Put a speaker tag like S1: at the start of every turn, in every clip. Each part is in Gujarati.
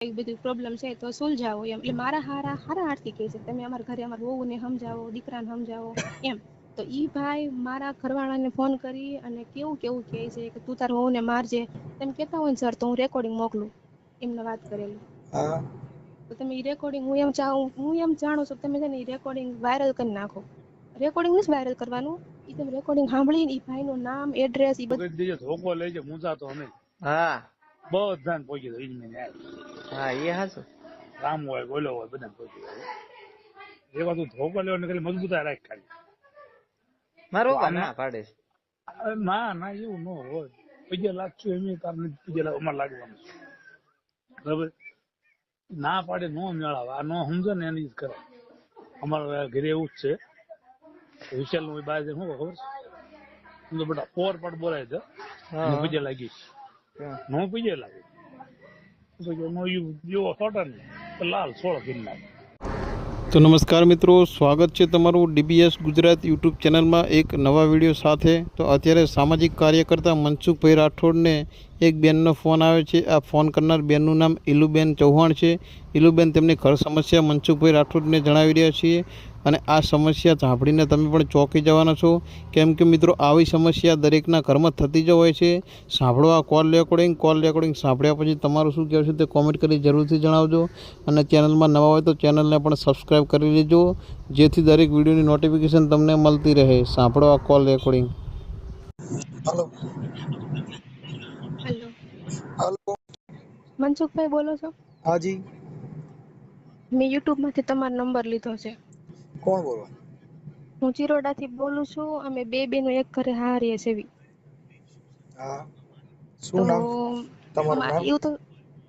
S1: એવી બધી પ્રોબ્લેમ છે તો સુલઝાવો એમ. એટલે મારા હારા હારથી કહે છે તમે અમારા ઘરે અમારા વહુને સમજાવો, દીકરાને સમજાવો એમ. તો ઈ ભાઈ મારા ઘરવાળાને ફોન કરી અને કેવું કહે છે કે તું તાર વહુને મારજે. તેમ કહેતા હોય ને સર તો હું રેકોર્ડિંગ મોકલું એમને વાત કરેલી.
S2: હા
S1: તો તમે ઈ રેકોર્ડિંગ હું એમ જાણું છું તમે છે ને ઈ રેકોર્ડિંગ વાયરલ કરી નાખો. રેકોર્ડિંગ નથી વાયરલ કરવાનું, ઈ તમે રેકોર્ડિંગ સાંભળીને ઈ ભાઈનું નામ, એડ્રેસ ઈ બધું
S3: ધોકો લઈ છે મૂંઝાતો નહીં.
S2: હા
S3: બધાને પહોંચી જાય ઈજમે
S2: હા એ હાચું.
S3: રામ હોય ગોલો હોય બધાને પહોંચી જાય. એવા તું ધોકો લેવો ને ખાલી મજબૂતાઈ રાખ ખાલી.
S2: મારો
S3: તો
S2: ના પાડે છે.
S3: ના ના એવું ન હોય. પૈસા લાગશું એમ તાર નથી પૈસા અમારે લાગવાનું બરાબર. ના પાડે નો મેળાવે આ નો સમજે ને એની જ કરે. અમારા ઘરે એવું જ છે. વિશાલ નું બહાર શું ખબર છે તો બેટા પોર પણ બોલાય છે પૈસા લાગી નો પૈસા લાગે જેવો સોટા ને લાલ સોળ કરી નાખે.
S4: તો નમસ્કાર મિત્રો, સ્વાગત છે તમારું ડીબીએસ ગુજરાત યુટ્યુબ ચેનલમાં એક નવા વિડીયો સાથે. તો અત્યારે સામાજિક કાર્યકર્તા મનસુખભાઈ રાઠોડને એક બેનનો ફોન આવે છે. આ ફોન કરનાર બેનનું નામ ઈલુબેન ચૌહાણ છે. ઈલુબેન તેમની ઘર સમસ્યા મનસુખભાઈ રાઠોડને જણાવી રહ્યા છીએ અને આ સમસ્યા સાંભળીને તમે પણ ચોંકી જવાના છો, કેમ કે મિત્રો આવી સમસ્યા દરેકના ઘરમાં થતી જ હોય છે. સાંભળો આ કોલ રેકોર્ડિંગ સાંભળ્યા પછી તમારું શું કહેવું છે તે કોમેન્ટ કરી જરૂરથી જણાવજો અને ચેનલમાં નવા હોય તો ચેનલને પણ સબસ્ક્રાઈબ કરી લેજો, જેથી દરેક વિડીયોની નોટિફિકેશન તમને મળતી રહે. સાંભળો આ call recording.
S2: Hello
S1: hello
S2: hello
S1: Mansukhbhai બોલો છો?
S2: હાજી
S1: મેં યુટ્યુબમાંથી તમારો નંબર લીધો છે.
S2: કોણ બોલો?
S1: હું ચિરોડાથી બોલું છું. અમે બે બેનો એક ઘરે હારીએ છીએ.
S2: હા
S1: તો
S2: શું નામ તમારું? નામ
S1: એવું તો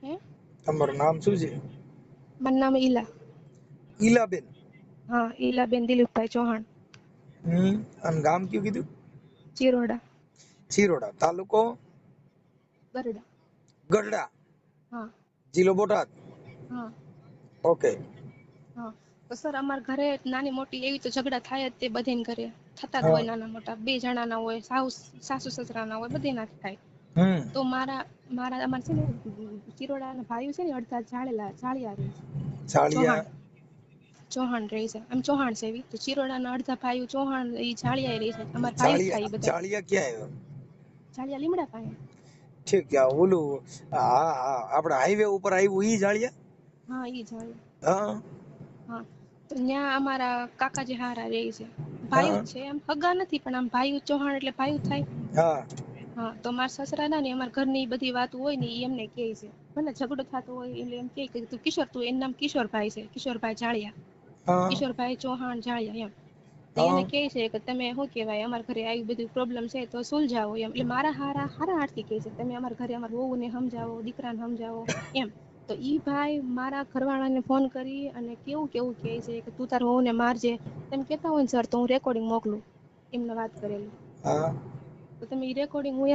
S1: હે
S2: તમારું નામ શું છે?
S1: મારું નામ ઈલા.
S2: ઈલાબેન?
S1: હા, ઈલાબેન દિલીપભાઈ ચૌહાણ.
S2: અને ગામ કયું કીધું?
S1: ચિરોડા.
S2: ચિરોડા, તાલુકો
S1: ગરડા.
S2: ગઢડા,
S1: હા
S2: જિલ્લો બોટાદ.
S1: હા
S2: ઓકે.
S1: હા. તો સર અમારા ઘરે નાની મોટી એવી તો ઝઘડા થાય જ તે બધીને ઘરે થતા જ
S2: હા
S1: હોય. નાના મોટા બે જણાના હોય, સાસુ સસરાના હોય, બધીના જ થાય.
S2: હમ
S1: તો અમારે છે ને ચિરોડાના ભાઈઓ છે ને અડધા જાળિયા રહે છે.
S2: ચાળિયા.
S1: ચૌહાણ રહે છે. આમ ચૌહાણ છે એવી તો ચિરોડાના અડધા ભાઈઓ ચૌહાણ ઈ જાળિયા રહે છે. અમારા ભાઈ જ થાય
S2: ચાળિયા
S1: બધા.
S2: ચાળિયા ક્યાં આવ્યો?
S1: જાળિયા લીમડા પાસે.
S2: ઠીક છે. ઓલું હા હા આપણે હાઈવે ઉપર આવ્યું ઈ જાળિયા?
S1: હા ઈ જાળિયા.
S2: હા
S1: હા. તો ત્યાં અમારા કાકાજી હારા રહે છે. ભાઈ
S2: હા
S1: જ છે, એમ હગા નથી પણ આમ ભાઈ ચૌહાણ એટલે ભાઈ થાય.
S2: હા
S1: હા. તો મારા સસરા ના ને અમારા ઘરની બધી વાતો હોય ને ઈ એમને કહે છે. ભલે ઝઘડો થતો હોય એટલે એમ કહે કે તું કિશોર, તું એનું નામ કિશોરભાઈ છે, કિશોરભાઈ જાળિયા,
S2: હા
S1: કિશોરભાઈ ચૌહાણ જાળિયા એમ. તો એને
S2: હા
S1: કહે છે કે તમે શું કહેવાય અમારા ઘરે આવી બધી પ્રોબ્લેમ છે તો સુલઝાવો એમ. એટલે મારા હારા હારથી કહે છે તમે અમારા ઘરે અમારા વહુને સમજાવો, દીકરાને સમજાવો એમ. તો ઈ ભાઈ મારા ઘરવાળાને ફોન કરી અને કેવું કહે છે કે તું તાર વહુને મારજે. તેમ કહેતા હોય ને સર તો હું રેકોર્ડિંગ મોકલું એમને વાત કરેલી.
S2: હા
S1: તો તમે ઈ રેકોર્ડિંગ હું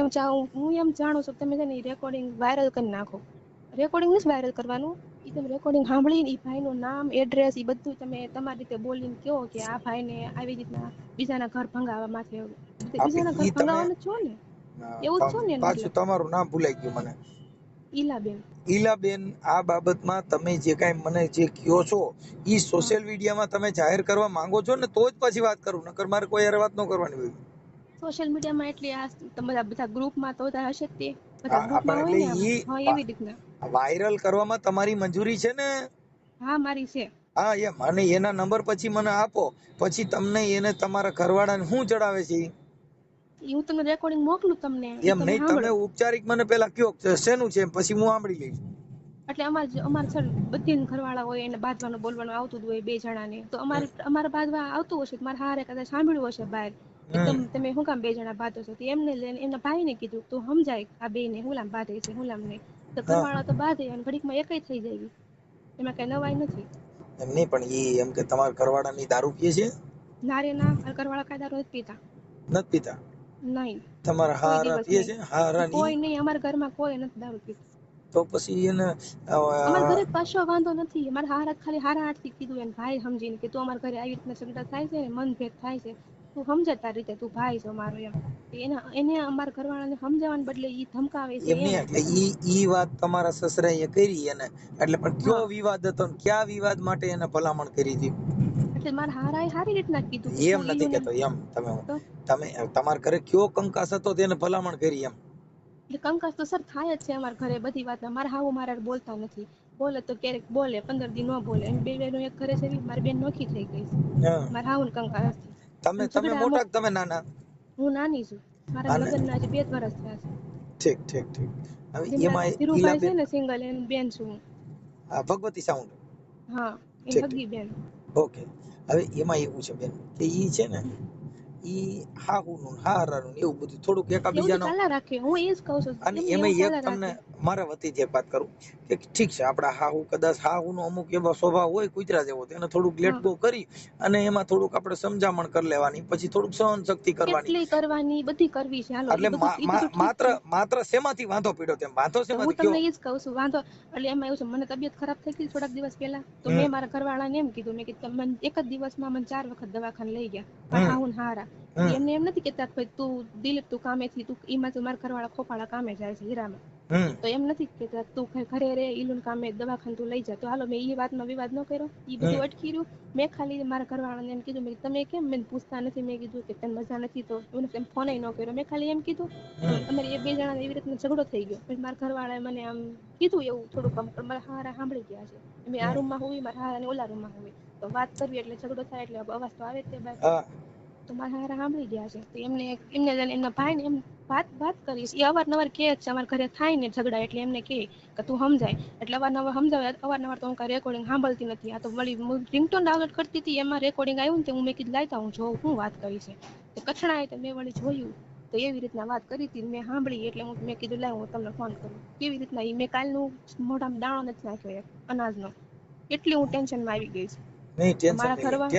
S1: એમ જાણું છું તમે છે ને ઈ રેકોર્ડિંગ વાયરલ કરી નાખો. રેકોર્ડિંગ નથી વાયરલ કરવાનું, ઈ તમે રેકોર્ડિંગ સાંભળીને ઈ ભાઈનું નામ, એડ્રેસ ઈ બધું તમે તમારી રીતે બોલીને કહો કે આ ભાઈને આવી રીતના બીજાના ઘર ભંગાવા માથે,
S2: આપે
S1: બીજાના ઘર
S2: ઈ તમે
S1: ભંગાવાનું છો ને એવું જ છો ને એનો
S2: પાછું
S1: મતલબ.
S2: તમારું નામ ભૂલાઈ ગયું મને.
S1: ઈલાબેન.
S2: ઈલાબેન, આ બાબતમાં તમે જે કાંઈ મને જે કહો છો ઈ
S1: હા
S2: સોશિયલ મીડિયામાં તમે જાહેર કરવા માંગો છો ને તો જ પછી વાત કરું, નકર મારે કોઈ હારે વાત ન કરવાની હોય.
S1: સોશિયલ મીડિયામાં એટલે આ બધા ગ્રુપમાં તો હશે જ તે બધા ગ્રુપમાં
S2: પણ
S1: હોય
S2: એટલે
S1: ને આમાં.
S2: ઈ
S1: હા એવી રીતના.
S2: વાયરલ કરવામાં તમારી મંજૂરી છે ને?
S1: હા મારી છે.
S2: હા એમ. અને એના નંબર પછી મને આપો, પછી તમને એને તમારા ઘરવાળાને શું ચડાવે છે ઈ?
S1: હું તમને રેકોર્ડિંગ મોકલું તમને ઈ
S2: એમ
S1: તમે
S2: નહીં, તમે
S1: સાંભળો.
S2: ઉપચારિક મને પેલા કયો શેનું છે પછી હું સાંભળી લઈશ.
S1: એટલે અમારે સર બધી ઘરવાળા હોય એને બાંધવાનું બોલવાનું આવતું જ હોય બે જણાને. તો અમારે બાંધવા આવતું હશે મારા હારે કદાચ સાંભળ્યું હશે બહાર કે
S2: હમ
S1: તમે શું કામ બે જણા બાંધો છો. એમને લઈને એમના ભાઈને કીધું તું સમજાય આ બે ને હું લામ બાંધે છે હું લામ નહીં. તો
S2: હા
S1: ઘરવાળા તો બાંધે અને ઘડીકમાં એકઈ થઈ જાય. એમાં કઈ નવાઈ નથી.
S2: એમ નહીં, પણ ઈ એમ કે તમારા ઘરવાળાની દારૂ પીએ છે?
S1: ના રે ના, મારા ઘરવાળા કાંઈ દારૂ નથી પીતા.
S2: નથી પીતા?
S1: નહીં,
S2: તમારા
S1: કોઈ
S2: હારા
S1: દિવસ
S2: પીએ
S1: નહીં.
S2: છે? હારા ની?
S1: કોઈ નહીં, અમારા ઘરમાં કોઈ નથી દારૂ પીતું.
S2: તો પછી એને
S1: અમારા ઘરે કશો વાંધો નથી. મારા હારા ખાલી હારા હાથથી કીધું એને ભાઈ સમજીને કે તું અમારા ઘરે આવી રીતના ઝઘડા થાય છે ને મનભેદ થાય છે. તું સમજે તારી રીતે, તું ભાઈ છો મારો એમ. એને અમારા ઘરવાળાને સમજાવવાને બદલે ઈ ધમકાવે છે
S2: એમ
S1: એમ.
S2: નહીં, એટલે ઈ વાત તમારા સસરાએ કરી એને, એટલે પણ કયો
S1: હા,
S2: વિવાદ હતો ને કયા વિવાદ માટે એને ભલામણ કરી હતી?
S1: એટલે મારા હારાએ સારી રીતના કીધું કે
S2: એમ
S1: તું
S2: નથી
S1: ઈલુને
S2: કેતો, એમ તમે
S1: તો
S2: તમે તમારા ઘરે કયો કંકાસ હતો તેને ભલામણ કરી એમ?
S1: એટલે કંકાસ તો સર થાય જ છે અમારા ઘરે બધી વાતમાં. મારા હાહુ મારા હારે બોલતા નથી, બોલે તો ક્યારેક બોલે, 15 દી ન બોલે. એમ બે બેનો એક ઘરે છે, મારી બેન નોખી થઈ ગઈ છે
S2: હા,
S1: મારા હાહુ ને કંકાસ થી.
S2: તમે
S1: અને
S2: તમે
S1: ઝઘડા
S2: મોટા
S1: અમુક,
S2: કે તમે નાના?
S1: હું નાની છું, મારા
S2: અને
S1: લગ્નના હજી 2 જ વર્ષ થયા છે.
S2: ઠીક ઠીક ઠીક. હવે
S1: ધીમડા
S2: એમાં
S1: ધીરુભાઈ છે
S2: ઈલાબેન,
S1: ને સિંગલ, એની બેન છું હું.
S2: ભગવતી સાઉન્ડ,
S1: હા, એની
S2: ઠીક ઠીક,
S1: હગી બેન.
S2: ઓકે. હવે એમાં એવું છે બેન કે ઈ છે ને, ઈ હાહુનું હારાનું એવું બધું થોડુંક
S1: એવું તો
S2: એકાબીજાનો.
S1: ચાલ્યા રાખે, હું એ જ કહું છું,
S2: અને
S1: એમને એવું
S2: એમાં એક
S1: ચાલ્યા
S2: તમને
S1: રાખે.
S2: મારા વતીથી એક વાત કરું કે ઠીક છે, આપણા હાહુ કદાચ હાહુનો અમુક એવો સ્વભાવ હોય કૂતરા જેવો, તેને થોડુંક લેટ
S1: હા,
S2: ગો કરી અને એમાં થોડુંક આપણે સમજામણ કરી લેવાની, પછી થોડુંક સહન શક્તિ કરવાની.
S1: કેટલી કરવાની, બધી કરવી છે. હાલો,
S2: એટલે
S1: ઈ બધું ઠીક
S2: માત્ર
S1: છે.
S2: માત્ર શેમાંથી વાંધો પડ્યો, તેમ વાંધો
S1: તો હું
S2: શેમાંથી
S1: તમને
S2: કયો?
S1: એ જ કહું છું, વાંધો એટલે એમાં એવું છે, મને તબિયત ખરાબ થઈ ગઈ થોડાક દિવસ પહેલા, તો
S2: હમ
S1: મેં મારા ઘરવાળાને એમ કીધું, મેં કીધું મને એક જ દિવસમાં મને 4 વખત દવાખાને લઈ ગયા મારા
S2: હમ
S1: હાહુ ને હારા.
S2: હમ
S1: એમને એમ નથી કેતા ભાઈ તું દિલીપ તું કામેથી તું, એમાં તો મારા ઘરવાળા ખોપાળા કામે જાય છે હીરામાં,
S2: હમ
S1: તો એમ નથી કેતા તું ઘરે રે, ઈલુન કામે દવાખાને તું લઈ જા. તો હાલો, મેં એ વાતમાં વિવાદ ન કર્યો, એ
S2: હમ
S1: બધું અટકી રહ્યું. મેં ખાલી મારા ઘરવાળાને એમ કીધું, મેં તમે કેમ મને પૂછતા નથી, મેં કીધું કે તને મજા નથી તો એમ ફોન ન કર્યો. મેં ખાલી એમ કીધું,
S2: હમ
S1: અમારી એ 2 જણા એવી રીતના ઝઘડો થઈ ગયો. પછી મારા ઘરવાળાએ મને આમ કીધું એવું થોડુંક, આમ મારા હારા સાંભળી ગયા છે. મેં આ
S2: હમ
S1: રૂમમાં હોવી, મારા હારાને ઓલા રૂમમાં હોવી, તો વાત કરવી એટલે ઝઘડો થાય એટલે અવાજ તો આવે જ તે બહાર.
S2: હા
S1: તો મારા હારા સાંભળી ગયા છે, તો એમને એમના ભાઈને એમ વાત કરીશ. એ અવારનવાર કહે છે અમારા ઘરે થાય ને ઝઘડા એટલે એમને કહે કે તું સમજાય, એટલે અવારનવાર સમજાવે. અવારનવાર તો હું કાંઈ રેકોર્ડિંગ સાંભળતી નથી. આ તો વળી રિંગટોન ડાઉનલોડ કરતી હતી, એમાં રેકોર્ડિંગ આવ્યું ને, મેં કીધું લાયતા હું જોઉં શું વાત કરી છે. તો કઠણાય તો મેં વળી જોયું, તો એવી રીતના વાત કરી હતી, મેં સાંભળી એટલે મેં કીધું લાવ હું તમને ફોન કરું. કેવી રીતના મેં કાલનું મોઢામાં દાણો નથી નાખ્યો એક અનાજનો, એટલી હું ટેન્શનમાં આવી ગઈ છું.
S2: નહીં,
S1: તો
S2: ટેન્શન
S1: મારા
S2: નહીં લે,
S1: ઘરવા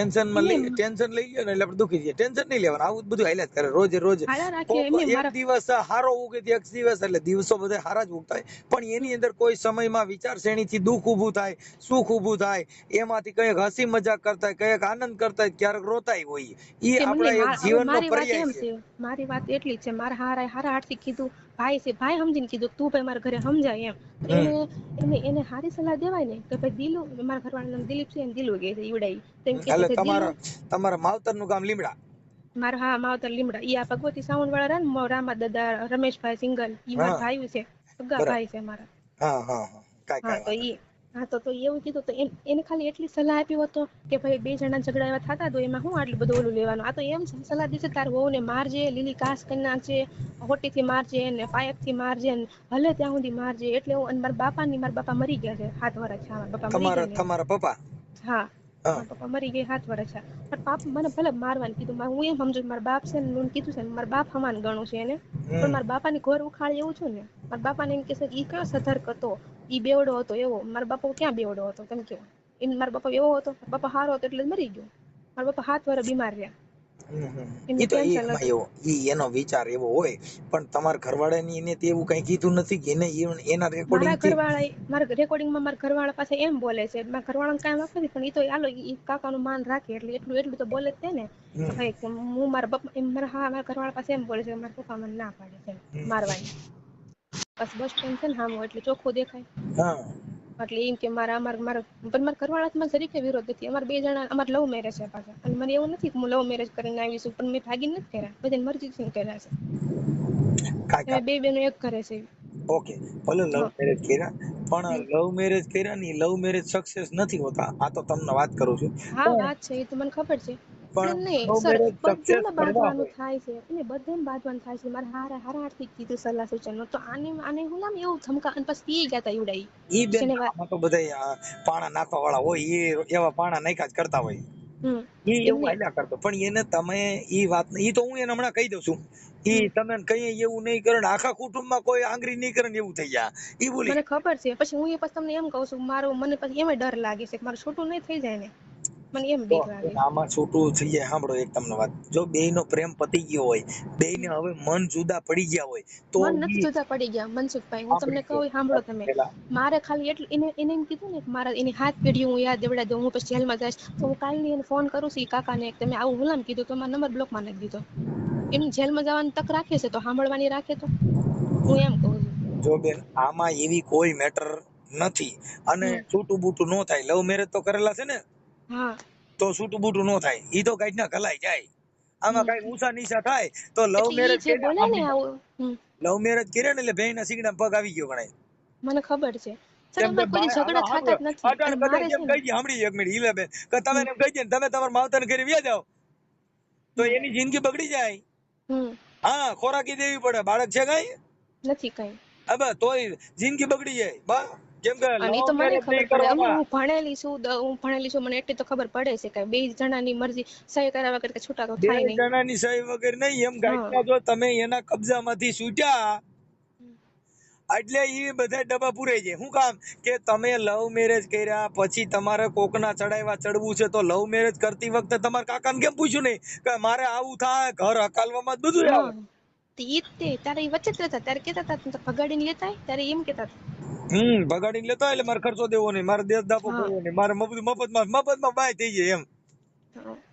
S1: એમને
S2: ટેન્શન લઈ લ્યો ને એટલે આપણે દુખી જઈએ. ટેન્શન નહીં લેવાનું, આવું જ બધું હાલ્યા જ કરે રોજે રોજ.
S1: હાલા રાખે
S2: કોક
S1: એમને
S2: એક
S1: મારા
S2: દિવસ હારો ઉગે તો એક દિવસ, એટલે દિવસો બધા હારા જ ઉગતા હોય, પણ એની અંદર કોઈ સમયમાં વિચારશ્રેણીથી દુઃખ ઊભું થાય, સુખ ઊભું થાય, એમાંથી કંઈક હસી મજાક કરતા હોય, કંઈક આનંદ કરતા હોય, ક્યારેક રોતાય હોય. એ
S1: તે મને
S2: આપણા એક
S1: હવે
S2: જીવનનો
S1: મારી વાત
S2: પર્યાય
S1: એમ
S2: છે.
S1: છે, મારી વાત એટલી જ છે, મારા હારા હારથી કીધું, ભાઈ છે, ભાઈ સમજીને કીધું તું ભાઈ મારા ઘરે સમજાય એમ. તો
S2: હમ
S1: એને હારી સલાહ દેવાય ને કે ભાઈ દિલુ, મારા ઘરવાળાનું નામ દિલીપ છે, એને દિલુ કહે છે ઈવડાઈ, તો એમ કે
S2: એટલે
S1: છે દિલુ.
S2: તમારા માવતરનું ગામ લીમડા?
S1: મારા હા માવતર લીમડા. ઈ આ ભગવતી સાઉન્ડ વાળા ને રામા દાદા રમેશભાઈ સિંગલ, ઈ મારા
S2: હા,
S1: ભાઈ છે, સગા
S2: બરાબર.
S1: ભાઈ છે મારા.
S2: હા હા હા,
S1: હા
S2: કાંઈ
S1: તો
S2: વાંધો
S1: ઈ,
S2: નહીં.
S1: હા તો એવું કીધું. તો એને ખાલી એટલી સલાહ આપી હતો કે ભાઈ 2 જણા ઝઘડા એવા થતા, તો એમાં હું આટલું બધું ઓલું લેવાનું. આ તો એમ સલાહ દેશે તાર વહુને મારજે, લીલી કાસ કરી નાખજે, હોટીથી મારજે ને પાયકથી મારજે ને ભલે ત્યાં સુધી મારજે. એટલે હું, અને મારા બાપા મરી ગયા છે 7 વર્ષ થયા, મારા બાપા મરી ગયા ને.
S2: તમારા પપ્પા?
S1: હા,
S2: હા
S1: મારા પપ્પા મરી ગયા 7 વર્ષ થયા. મારા બાપ મને ભલે મારવાનું કીધું, હું એમ સમજુ મારા બાપ છે ને, હું કીધું છે ને મારા બાપ સમાન ગણું છે એને, પણ
S2: હમ
S1: મારા બાપાની ઘોર ઉખાડી એવું છું ને. મારા બાપાને એમ કહેશે ઈ કયો સધર્ક હતો, ઈ બેવડો હતો એવો. મારા બાપા ક્યાં બેવડો હતો તમે કહો? મારા બાપા એવો હતો, બાપા હારો હતો એટલે મરી ગયો. મારા બાપા 7 વર્ષ બીમાર રહ્યા, એમને
S2: તો
S1: કેન્સર
S2: એમાં
S1: હતું.
S2: એવો એનો વિચાર એવો હોય, પણ તમારા ઘરવાળાની એને તે એવું કઈ કીધું નથી કે એને એના રેકોર્ડિંગ થી?
S1: મારા રેકોર્ડિંગમાં મારા ઘરવાળા પાસે એમ બોલે છે, મારા ઘરવાળાને કાંઈ વાંક નથી, પણ ઈ તો હાલો ઈ કાકાનું માન રાખે એટલે એટલું તો બોલે જ તે ને કે
S2: હમ
S1: ભાઈ હું મારા બાપા એમ મારા ઘરવાળા પાસે એમ બોલે છે કે મારા પપ્પા મને ના પાડે છે
S2: હમ
S1: મારવાની. બસ સ્ટેન્ડ છે ને સામું, એટલે ચોખ્ખું દેખાય.
S2: હા
S1: એટલે એમ કે મારા ઘરવાળામાં જરીકે વિરોધ નથી. અમારા 2 જણા અમારા લવ મેરેજ છે પાછા, અને મને એવું નથી કે હું લવ મેરેજ કરીને આવી છું, પણ મેં ભાગીને નથી કર્યા, બધાની મરજીથી કર્યા છે. અમે 2 બેનો એક ઘરે છે.
S2: ઓકે, ભલે લવ
S1: હા
S2: મેરેજ કર્યા, પણ લવ મેરેજ કર્યા ને લવ મેરેજ સક્સેસ નથી હોતા. આ તો તમને વાત કરું છું.
S1: હા
S2: પણ
S1: વાત છે, એ તો મને ખબર છે.
S2: પણ
S1: નહીં
S2: લવ
S1: સર,
S2: મેરેજ સક્સેસ
S1: બધાને
S2: કરવા
S1: બાંધવાનું
S2: હોય.
S1: થાય છે, એટલે બધાને બાંધવાનું થાય છે. મારા હારાથી કીધું સલાહ સૂચન, તો આને હું લામ એવું ધમકા, અને પછી ગયા તા ઈવડાઈ
S2: ઈ બેન,
S1: જેને વાત.
S2: આમાં તો બધા પાણા નાખવા વાળા હોય, એ એવા પાણા નાખ્યા જ કરતા હોય. ઈ એવું
S1: એમને
S2: હાલ્યા કરતો, પણ એને તમે ઈ વાત, ઈ તો હું એને હમણાં કહી દઉં છું. ઈ
S1: હમ
S2: તમે કઈ એવું નહીં કરે ને આખા કુટુંબમાં કોઈ આંગળી નહીં કરે ને એવું થઈ જાય. ઈ બોલી
S1: મને ખબર છે. પછી હું એ પછી તમને એમ કહું છું, મને પછી એમ ડર લાગે છે કે મારું છોટું નહીં થઈ જાય ને. મને એમ
S2: તો
S1: બીક લાગે.
S2: આમાં છૂટું થઈ જાય. સાંભળો એક તમને વાત, જો બેયનો પ્રેમ પતી ગયો હોય, બેયને હવે મન જુદા પડી ગયા હોય તો
S1: મન નથી
S2: ઈ
S1: જુદા પડી ગયા મનસુખભાઈ, હું તમને
S2: આપણી
S1: કહું સાંભળો તમે.
S2: પેલા
S1: મારે ખાલી એટલું એને એને એમ કીધું ને કે મારા એની હાથ પેઢી હું યાદ દેવડાવી દઉં, હું પછી જેલમાં જઈશ, તો હું કાલની એને ફોન કરું છું ઈ કાકાને કે તમે આવું હુલામ કીધું તો મારો નંબર બ્લોકમાં નાખી દીધો. એમ જેલમાં જવાની તક રાખે છે તો સાંભળવાની રાખે તો હું એમ કહું છું.
S2: જો બેન આમાં એવી કોઈ મેટર નથી, અને
S1: હમ.
S2: છૂટું બૂટું નો થાય. લવ મેરેજ તો કરેલા છે ને,
S1: હા.
S2: તો છૂટું બૂટું નો થાય. ઈ તો કઈ ના કલાઈ જાય. આમાં કઈ ઊંચા નીચા થાય તો લવ
S1: એટલે ઈ
S2: મેરેજ
S1: જે બોલે ને આવું.
S2: લવ મેરેજ કર્યા ને એટલે બેયના સિંગડા પગ આવી ગયો ગણાય.
S1: મને ખબર છે સર,
S2: કેમ કે
S1: અમારે કોઈ ઝઘડા થતા જ નથી અને
S2: અટાણ
S1: મારે
S2: કદાચ
S1: છે
S2: એમ
S1: ને.
S2: કહી દે, સાંભળી એક મિનિટ ઈલે બેન, કે તમે એમ કહી દે ને તમે તમારા માવતર ઘરે વ્યા જાઓ તો
S1: હમ.
S2: એની જિંદગી બગડી જાય.
S1: હમ.
S2: હા, ખોરાકી દેવી પડે. બાળક છે કઈ
S1: નથી કઈ.
S2: હવે તોય જિંદગી બગડી જાય. બા કેમ કે
S1: અને
S2: લવ
S1: ઈ તો મને
S2: મેરેજ
S1: ખબર
S2: નહીં
S1: પડે, હું
S2: કરવાના.
S1: હું ભણેલી છું, મને એટલી તો ખબર પડે છે કે બે જણાની મરજી સહી કર્યા વગર કે છૂટા તો
S2: બે
S1: થાય નહીં.
S2: જણાની સહી વગર નહીં, એમ
S1: હા.
S2: ગાઈડમાં જો તમે એના કબજામાંથી છૂટ્યા એટલે ઈ બધા ડબ્બા પૂરાઈ જાય. શું કામ કે તમે લવ મેરેજ કર્યા પછી તમારે કોકના ચડાવ્યા ચડવું છે, તો લવ મેરેજ કરતી વખતે તમારા કાકાને કેમ પૂછ્યું નહીં કે મારે આવું થાય, ઘર હકાલવામાં જ બધું
S1: હા.
S2: આવે.
S1: તો ઈ જ તે ત્યારે ઈ વચ્ચે જ રહેતા, ત્યારે કહેતા હતા તો ભગાડીને લેતા આય, ત્યારે એમ કહેતા હતા.
S2: ભગાડીને લેતો એટલે મારે ખર્ચો દેવો નહીં, મારે દેશ દાપો
S1: હા.
S2: કરવો નહીં, મારે મફતમાં બાય થઈ જાય એમ.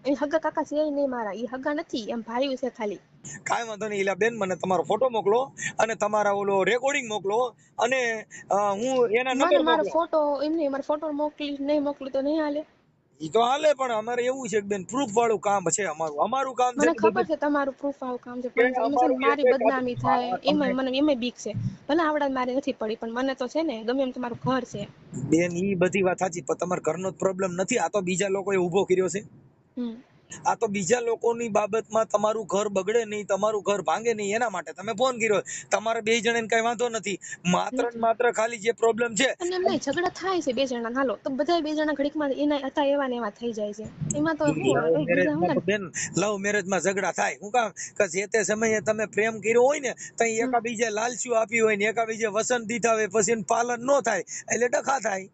S1: એ હગા કાકા છે નહીં મારા, ઈ હગા નથી, એમ ભાઈ છે ખાલી.
S2: કાંઈ વાંધો નહીં. એટલે બેન મને તમારો ફોટો મોકલો અને તમારા ઓલો રેકોર્ડિંગ મોકલો, અને હું એના
S1: મને
S2: નંબર
S1: મારો
S2: મોકલો.
S1: ફોટો એમ નહીં, મારો ફોટો નહીં મોકલી તો નહીં હાલે.
S2: ઈ તો હાલે, પણ અમારે એવું છે કે બેન પ્રૂફ વાળું કામ છે. અમારું કામ છે
S1: મને
S2: કે
S1: ખબર
S2: બધું
S1: છે તમારું પ્રૂફ આવું કામ છે,
S2: કે
S1: પણ એમાં છે ને
S2: અમારું
S1: મારી
S2: એક
S1: બદનામી થાય
S2: તમને
S1: એમાં મને એમાં બીક છે. ભલે આવડા મારે નથી પડી, પણ મને તો છે ને ગમે એમ તમારું ઘર છે.
S2: બેન ઈ બધી વાત સાચી, પણ તમારા ઘરનો જ પ્રોબ્લેમ નથી. આ તો બીજા લોકોએ ઊભો કર્યો છે.
S1: હમ.
S2: આ તો બીજા લોકોની બાબતમાં તમારું ઘર બગડે નહીં, તમારું ઘર ભાંગે નહીં, એના માટે તમે ફોન કર્યો. તમારે બે જણાને કઈ વાંધો નથી, માત્ર ને માત્ર ખાલી જે પ્રોબ્લેમ છે.
S1: અને એમ નહીં, ઝઘડા થાય છે બે જણા, હાલો તો બધા બે જણા ઘડીકમાં એના હતા એવા ને એવા થઈ જાય છે. એમાં તો હું
S2: લવ
S1: બીજા
S2: મેરેજમાં
S1: હું
S2: તો બેન, લવ મેરેજમાં ઝઘડા થાય. શું કામ કે જે તે સમયે તમે પ્રેમ કર્યો હોય ને, તો એકાબીજે લાલચું આપી હોય ને, એકાબીજે વસન દીધા હોય, પછી એનું પાલન ન થાય એટલે ડખા થાય.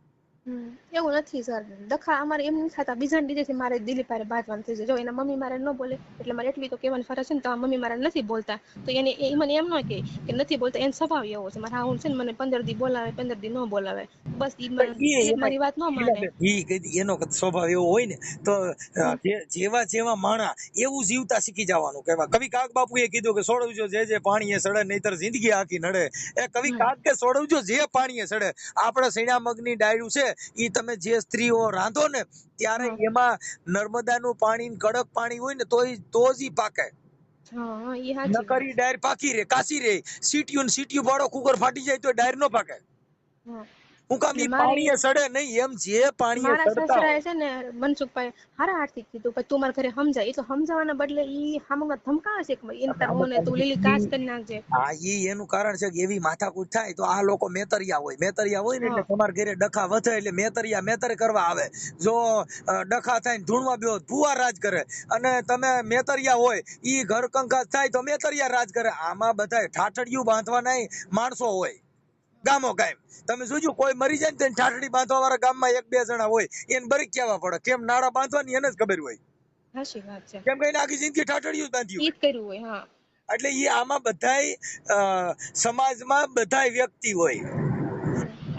S1: એવું નથી સર, ડખા અમારે એમ નથી થતા, બીજાને લીધેથી મારે દિલીપ હારે બાંધવાનું થઈ જાય. જો એના મમ્મી મારે ન બોલે એટલે મારે એટલી તો કહેવાની ફરજ છે ને, તો મમ્મી મારે નથી બોલતા તો એને એ મને એમ ન કહે કે નથી બોલતા, એને સ્વભાવ એવો છે. મારા હાહુ છે ને મને 15 દી બોલાવે, 15 દી ન બોલાવે, બસ ઈ મારી વાત ન માને.
S2: એનો સ્વભાવ એવો હોય ને, તો જેવા જેવા માણા એવું જીવતા શીખી જવાનું. કે કવિ કાગ બાપુએ કીધું કે સોડવજો જે પાણીએ સડે, નહીતર જિંદગી આખી નડે. એ કવિ કાગ કે સોડવજો જે પાણીએ સડે. આપણે સૈણા મગની ડાળ્યું છે, ઈ તમે જે સ્ત્રીઓ રાંધો ને ત્યારે એમાં નર્મદાનું પાણી, કડક પાણી હોય ને તો જ ઈ પાકે.
S1: હા, ઈ સાચી વાત.
S2: નકરી ડાયર પાકી રે, કાસી રે. સીટીયું બાળો કુકર ફાટી જાય તો ડાયર ન પાકે.
S1: હા.
S2: હું કામ ઈ પાણીએ સડે નહીં, એમ જે પાણીએ
S1: મારા
S2: સડતા
S1: સસરાએ
S2: હોય.
S1: છે ને મનસુખભાઈ હારા હાથથી કીધું કે તું મારા ઘરે સમજાય, એ તો સમજાવવાના બદલે ઈ હામું ધમકાવે છે કે એન તાર હોને તું લીલી કાચ કરી નાખજે.
S2: હા, ઈ એનું કારણ છે કે એવી માથાકૂટ થાય તો આ લોકો મેતરિયા હોય ને એટલે તમારા ઘરે ડખા વધે એટલે મેતર કરવા આવે. જો ડખા થાય ને ધૂણવા બેહો ભુવા રાજ કરે, અને તમે મેતરિયા હોય ઈ ઘર કંકાસ થાય તો મેતરિયા રાજ કરે. આમાં બધા ઠાઠડિયું બાંધવાના માણસો હોય ગામો ગામ. તમે જોજો કોઈ મરી જાય ને તો ઠાઠડી બાંધવા વાળા ગામમાં 1-2 જણા હોય, એને બરી કેવા પડે કેમ નાડા બાંધવાની એને જ ખબર હોય.
S1: સાચી વાત છે,
S2: કેમ કે આખી જિંદગી ઠાઠડિયું જ બાંધ્યું
S1: ઈ જ કર્યું હોય. હા,
S2: એટલે ઈ આમાં બધાય સમાજમાં બધાય વ્યક્તિ હોય.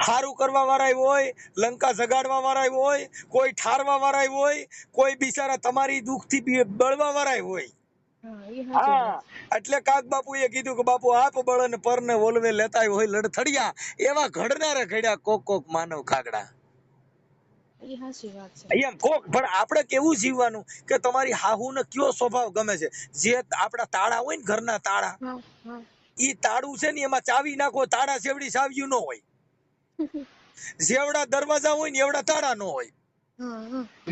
S2: હારું કરવા વાળા હોય, લંકા જગાડવા વાળા હોય, કોઈ ઠારવા વાળા હોય, કોઈ બિચારા તમારી દુઃખથી બળવા વાળા હોય. હા, એટલે કાક બાપુએ કીધું કે બાપુ આપ બળ ને પર ને ઓલવે લેતા હોય લડથડિયા, એવા ઘડનારા ઘડ્યા કોક માનવ ખાગડા.
S1: ઈ સાચી વાત છે.
S2: એમ કોક, પણ આપણે કેવું જીવવાનું કે તમારી હાહુ ને કયો સ્વભાવ ગમે છે. જે આપડા તાળા હોય ને ઘરના તાળા, ઈ તાળું છે ને એમાં ચાવી નાખો, તાળા સેવડી સાવ્યું ન હોય. જેવડા દરવાજા હોય ને એવડા તાળા ન હોય.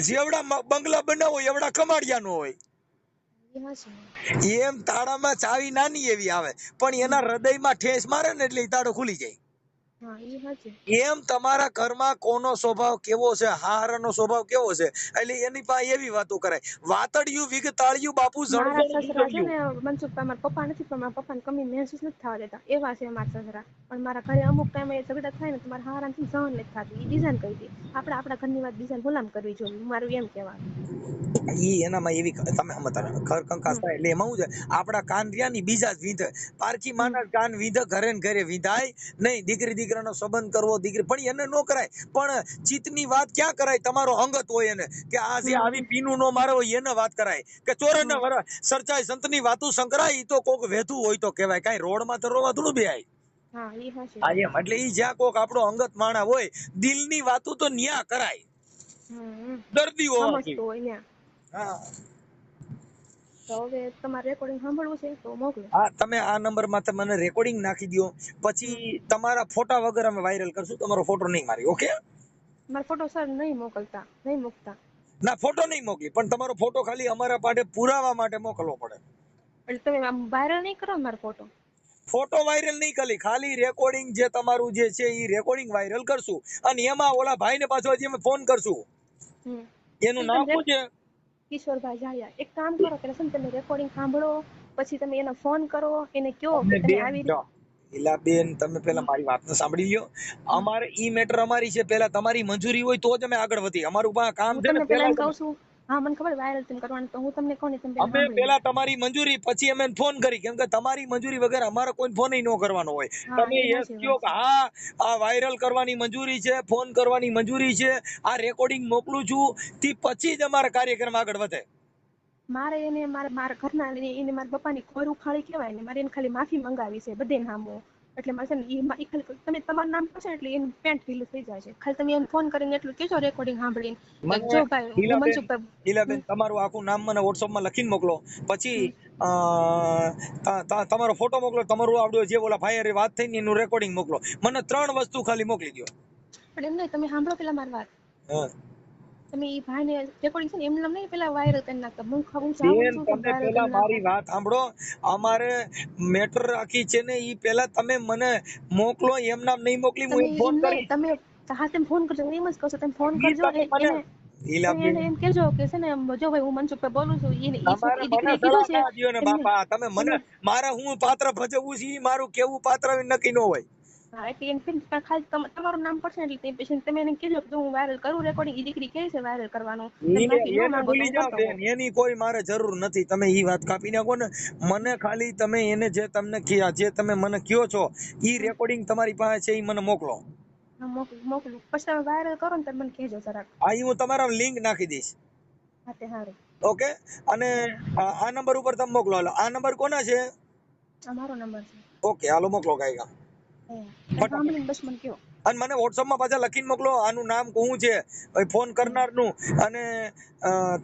S2: જેવડા બંગલા બનાવો એવડા કમાડિયા ન હોય. એમ તાળામાં ચાવી નાની એવી આવે, પણ એના હૃદયમાં ઠેસ મારે ને એટલે તાળો ખુલી જાય.
S1: હા એ સાચું.
S2: એમ તમારા ઘરમાં કોનો સ્વભાવ કેવો છે, હારાનો સ્વભાવ કેવો છે, એટલે એની પાસે એવી વાતો કરાય. વાતડિયું વિગતાળિયું બાપુ
S1: મારા
S2: જણજણ
S1: સસરા છે ને
S2: ઉજળિયું.
S1: મનસુખભાઈ, મારા પપ્પા નથી પણ મારા પપ્પાને કમી મહેસૂસ નથી થવા દેતા, એવા છે મારા સસરા. પણ મારા ઘરે અમુક ટાઈમે ઝઘડા થાય ને તો મારા હારાથી સહન નથી થતું. એ બીજાને કહી દે. આપણે આપણા ઘરની વાત બીજાને ગુલામ કરવી જોઈએ, મારું એમ કહેવાનું.
S2: ઈ એનામાં એવી તમે સમજતા ઘર કંકાસ થાય એટલે એમાં શું છે, આપડા કાન રહ્યા ની બીજા જ વિંધે. પારકી માના કાન વિંધે ઘરે ને ઘરે વિંધાય નહીં. દીકરી દીકરાનો સંબંધ કરવો, દીકરી પણ એને નો કરાય. પણ ચિત્તની વાત ક્યાં કરાય, તમારો અંગત હોય એને કે આ જે આવી પીનું નો મારે હોય એને વાત કરાય કે ચોરે વરા સરચાઈ સંતની વાતું સંકરાય. ઈ તો કોક વેધું હોય તો કહેવાય, કાઈ રોડમાં તો રોવા થોડું બેહાય.
S1: હા એ સાચી
S2: હા
S1: વાત
S2: એમ, એટલે ઈ જ્યાં કોક આપણો અંગત માણા હોય, દિલની વાતું તો ન્યા કરાય દર્દી હોવાથી.
S1: સમજતું હોય ને.
S2: હા
S1: તો હવે તમારે રેકોર્ડિંગ સાંભળવું છે તો મોકલો.
S2: હા, તમે આ નંબર માં મને રેકોર્ડિંગ નાખી દો, પછી તમારા ફોટા વગર અમે વાયરલ કરશું. તમારો ફોટો નહીં મારી, ઓકે?
S1: મારો ફોટો સર નહીં મોકલતા, નહીં મૂકતા.
S2: ના, ફોટો નહીં મોકલી, પણ તમારો ફોટો ખાલી અમારા પાસે પુરાવા માટે મોકલવો પડે.
S1: એટલે તમે આમ વાયરલ નહીં કરો મારો ફોટો.
S2: ફોટો વાયરલ નહીં કરી, ખાલી રેકોર્ડિંગ જે તમારું જે છે એ રેકોર્ડિંગ વાયરલ કરશું. અને એમાં ઓલા ભાઈને પાછો હજી અમે ફોન કરશું. એનું નામ શું છે?
S1: કિશોરભાઈ જાળિયા. એક કામ કરો, પેલા છે ને તમે રેકોર્ડિંગ સાંભળો, પછી તમે એને ફોન કરો, એને કહો કે તમે આવી રીતે.
S2: ઈલાબેન, તમે પેલા મારી વાતને સાંભળી લ્યો. અમારે ઈ મેટર અમારી છે, પેલા તમારી મંજૂરી હોય તો જ અમે આગળ વધી. અમારું કામ
S1: હું
S2: છે ને
S1: તમને પેલા
S2: પેલા
S1: એમ કહું છું. હા મને ખબર વાયરલ તમે કરવાનું, તો હું તમને કહું ને તમે પેલા
S2: અમે
S1: સાંભળી
S2: પેલા તમારી મંજૂરી પછી અમે ફોન કરી, કેમ કે તમારી મંજૂરી વગર અમારે કોઈ ફોન ન કરવાનો હોય. તમે યસ કયો કે હા આ વાયરલ કરવાની મંજૂરી છે, ફોન કરવાની મંજૂરી છે, આ રેકોર્ડિંગ મોકલું છું, તે પછી જ અમારા કાર્યક્રમ આગળ વધે.
S1: મારે એને મારા ઘરના એને મારા પપ્પાની ખોર ઉખાડી કહેવાય ને, મારે એને ખાલી માફી મંગાવી છે બધે નામો. એટલે મારે છે ને એ ખાલી તમે તમારું નામ કહો એટલે એનું પેન્ટ ઢીલું થઈ જાય છે. ખાલી તમે એને ફોન કરીને એટલું કહેજો રેકોર્ડિંગ સાંભળીને કે જો ભાઈ હું મનસુખભાઈ.
S2: ઈલાબેન, તમારું આખું નામ મને WhatsApp માં લખીને મોકલો, પછી તમારો ફોટો મોકલો, તમારું આવડું જે ઓલા ભાઈ હારે વાત થઈ ને એનું રેકોર્ડિંગ મોકલો. મને 3 વસ્તુ ખાલી મોકલી દો.
S1: પણ એમ નહીં, તમે સાંભળો પેલા મારી વાત.
S2: હા
S1: તમે એ ભાઈને રેકોર્ડિંગ છે ને એમને નહીં પેલા વાયરલ કરી નાખતા. હું જાઉં
S2: બેન,
S1: છું
S2: તમે
S1: વાયરલ
S2: પેલા
S1: કરી
S2: મારી
S1: નાખો.
S2: વાત સાંભળો. અમારે મેટર રાખી છે ને ઈ પેલા તમે મને મોકલો. એમ નામ નહીં મોકલી, હું
S1: તમે
S2: એને ફોન
S1: એમ નહીં,
S2: કરી.
S1: તમે હા તમે ફોન કરજો, એમ જ કહો છો. તમે ફોન
S2: ઈ
S1: કરજો
S2: તમે મને
S1: એને. તમે
S2: ઈલાબેન,
S1: એને એમ કહેજો કે છે ને જો ભાઈ હું મનસુખભાઈ બોલું છું, એને
S2: તમારે
S1: એ
S2: મને
S1: દીકરીએ કીધું છે
S2: સલાહ દ્યો ને
S1: એમને.
S2: બાપા. તમે મને મારે હું પાત્ર ભજવવું છે ઈ મારું કેવું પાત્ર નક્કી ન હોય.
S1: હા એટલે એમ ખાલી તમારું નામ પડશે ને એટલે પછી તમે એને કહેજો કે હું વાયરલ કરું રેકોર્ડિંગ. એ દીકરી કહે છે વાયરલ કરવાનું, તમે માફી ન
S2: એને
S1: માંગો તો
S2: ભૂલી
S1: હું
S2: જાઓ
S1: કરતો
S2: બેન,
S1: હોઉં.
S2: એની કોઈ મારે જરૂર નથી. તમે ઈ વાત કાપી નાખો ને. મને ખાલી તમે એને જે તમને જે તમે મને કયો છો ઈ રેકોર્ડિંગ તમારી પાસે છે ઈ મને મોકલો.
S1: હા મોકલું. પછી તમે વાયરલ કરો ને તમે મને કહેજો જરાક.
S2: આ ઈ હું તમારા લિંક નાખી દઈશ.
S1: હા તે સારું.
S2: ઓકે? અને આ નંબર ઉપર તમે મોકલો. હાલો, આ નંબર કોના છે?
S1: આ મારો નંબર છે.
S2: ઓકે, હાલો મોકલો કાંઈ.
S1: સાંભળીને બસ મને કહો.
S2: અને મને WhatsApp માં પાછા લખીને મોકલો. આનું નામ શું છે, ફોન કરનારનું, અને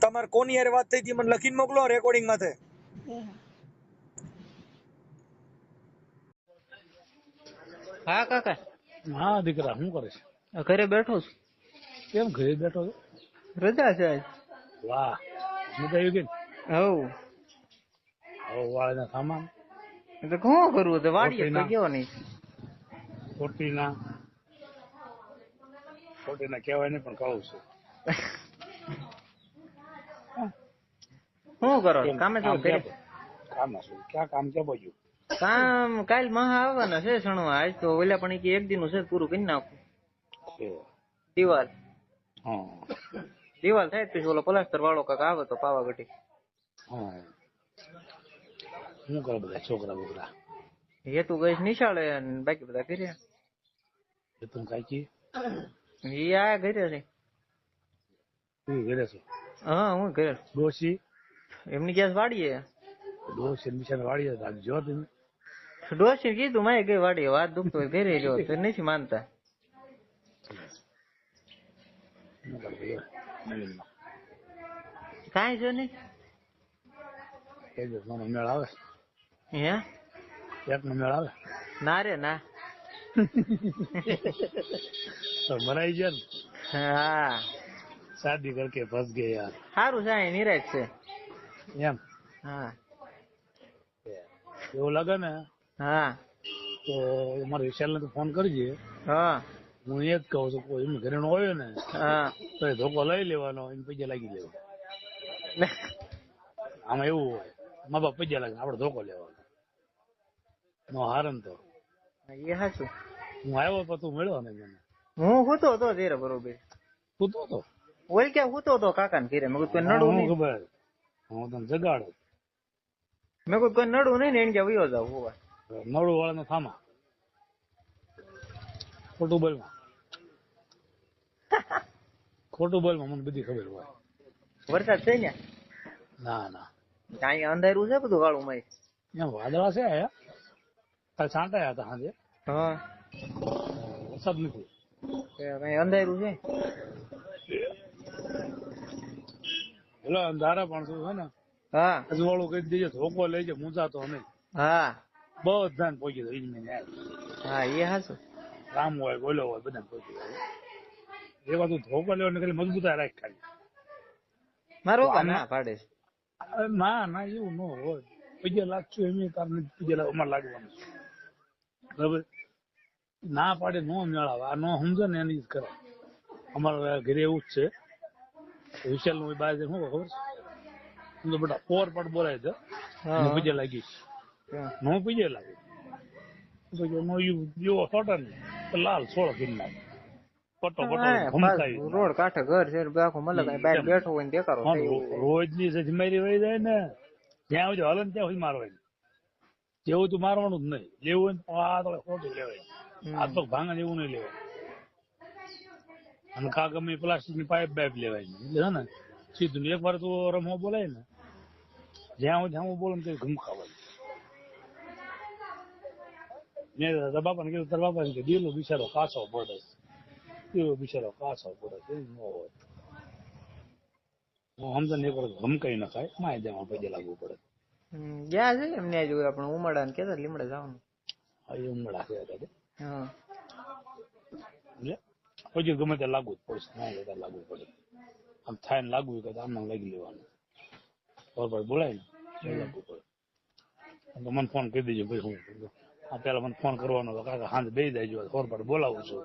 S2: તમારે કોની હારે વાત થઈ હતી મને લખીને મોકલો રેકોર્ડિંગ માથે.
S5: હા કાકા.
S3: હા દીકરા, શું કરે છે?
S5: ઘરે બેઠો છું.
S3: કેમ ઘરે બેઠો છો?
S5: રજા છે આજ.
S3: વાહ, મજા આવી ગઈ.
S5: હવ
S3: હવે વાળના સામાન
S5: એટલે શું કરવું તો વાડીએ તો ગયો નહીં.
S3: ખોટીના કહેવાય નહીં પણ કહું છું.
S5: શું કરો કામે તો ઘરે
S3: કામ શું ક્યાં કામ કે બાજુ
S5: કામ કાલ મહા આવવાના છે સણવા. આજ તો ઓલા પણ એક દિન છે પૂરું કરી નાખું. દિવાલ દિવાલ થાય પછી ઓલો પ્લાસ્ટર વાળો કાક આવે તો પાવાગઢી.
S3: શું કરે બધા છોકરા બોકરા?
S5: હેતુ ગઈ નિશાળે અને બાકી બધા ઘરે.
S3: તું કાકી
S5: એ આ ઘરે છે.
S3: તું ઘરે છો?
S5: હા હું ઘરે.
S3: ડોશી
S5: એમની ગેસ વાડીએ.
S3: ડોશી નિશાન વાળી રાખજો તમે.
S5: ડોશી કીધું મારે ગઈ વાડીએ, વાત દુખતો હોય ઘરે રહ્યો તો નથી માનતા. કાંઈ જો નઈ.
S3: મેળ આવે?
S5: હે
S3: એક નો મેળ આવે?
S5: ના રે ના.
S3: મરાઈ ગયા ને?
S5: હા
S3: શાદી કરકે ફસ ગયે યાર.
S5: સારું છે નિરાશ છે
S3: એમ?
S5: હા
S3: એવું લાગે ને?
S5: હા
S3: તો મારે વિશાલને તો ફોન કરજે.
S5: હા
S3: હું એ જ કહું છું કોઈ એમ ઘરે નો આવ્યો ને
S5: હા
S3: તો એ ધોકો લઈ લેવાનો, એને પૈસા લાગી લેવા. આમાં એવું હોય, મા બાપ પૈસા લાગે, આપડે ધોકો લેવાનો. નો હારણ તો
S5: એ હાચું.
S3: હું આવ્યો તો તું મળ્યો ને મને.
S5: હું હુતો હતો ત્યારે બરોબર.
S3: તું તો
S5: ઓલ ક્યાં હુતો હતો કાકા ને ઘરે. મેં કીધું કોઈ નડું નહીં.
S3: ખબર હું તને જગાડો.
S5: મેં કીધું કોઈ નડું નહીં ને એને ક્યાં વયો જાવ હોવા.
S3: નવડું વાળાનો થામા ખોટું બોલમાં. ખોટું બોલમાં મને બધી ખબર હોય.
S5: વરસાદ છે ને?
S3: ના ના
S5: અહીંયા અંધારું છે બધું કાળું માં.
S3: એમ વાદળા છે આયા, કાલ છાંટાયા હતા સાંજે.
S5: હા
S3: વરસાદ નથી.
S5: કઈ અંધારું છે.
S3: પેલો અંધારા પણ શું છે ને
S5: હા
S3: અજવાળું કહી દેજે, ધોકો લેજે, મૂંઝાતો નહીં.
S5: હા
S3: બધાને પહોંચી દો ઈજમેં
S5: હા એ હાચું.
S3: રામ હોય બોલો હોય બધાને પહોંચી જાય. એ વાત ધોકો લેવો ને ખાલી મજબૂતાઈ રાખ ખાલી.
S5: મારો ના પાડે છે.
S3: ના ના એવું ન હોય. પૈસા લાગશું એમ કારણ પૈસા અમારે લાગવાનું છે. બરાબર, ના પાડે નો મેળાવે. આ નો સમજે ને એની જ કરે. અમારા ઘરે એવું જ છે. વિશાલ નું બહાર શું ખબર છે, હું તો બેટા પોર પણ બોલાય છે. પૈસા લાગીશ નો પૈસા લાગે એવો સોટા ને લાલ સોળ કરી નાખે. પટો પટો ઘમસાવી
S5: રોડ કાંઠે ઘર છે આખું મલક બહાર બેઠો હોય ને દેખાડો.
S3: રોજ ની સજમારી વહી જાય ને જ્યાં સુધી હલન ત્યાં સુધી મારવાની. જેવું તું મારવાનું જ નહીં. લેવું હોય આ તો ખોટું લેવાય. આ તો ભાંગા જેવું નહીં લેવાય. અને કા ગમે પ્લાસ્ટિક ની પાઇપ બાઇપ લેવાય એટલે છે ને સીધું એક વાર તું રમવા બોલાય ને જ્યાં હું બોલું ને ઘમખાવાય. મેં તારા બાપાને કીધું, તારા બાપાને કે દીલો બિચારો કાચો પડે, દીલો બિચારો કાચો પડે એ ન હોય. હું સમજને એક વાર ઘમકાઈ ન ખાય માય દેવા પૈસા લાગવું પડે.
S5: ગયા છે એમને જોયું આપણે ઉમરડા ને કેતા લીમડા જવાનું.
S3: એ ઉમડા છે એટલે
S5: હા
S3: પછી ગમે ત્યાં લાગુ જ પડશે. ના લેતા લાગવું પડે. આમ થાય ને લાગવું કે આમ લાગી લેવાનું. બરોબર બોલાય ને લાગવું પડે. તો મને ફોન કરી દેજો ભાઈ. હું આ પેલા મને ફોન કરવાનો હતો, કાકા હાંજે બે જાય હોરપાટ બોલાવું છું.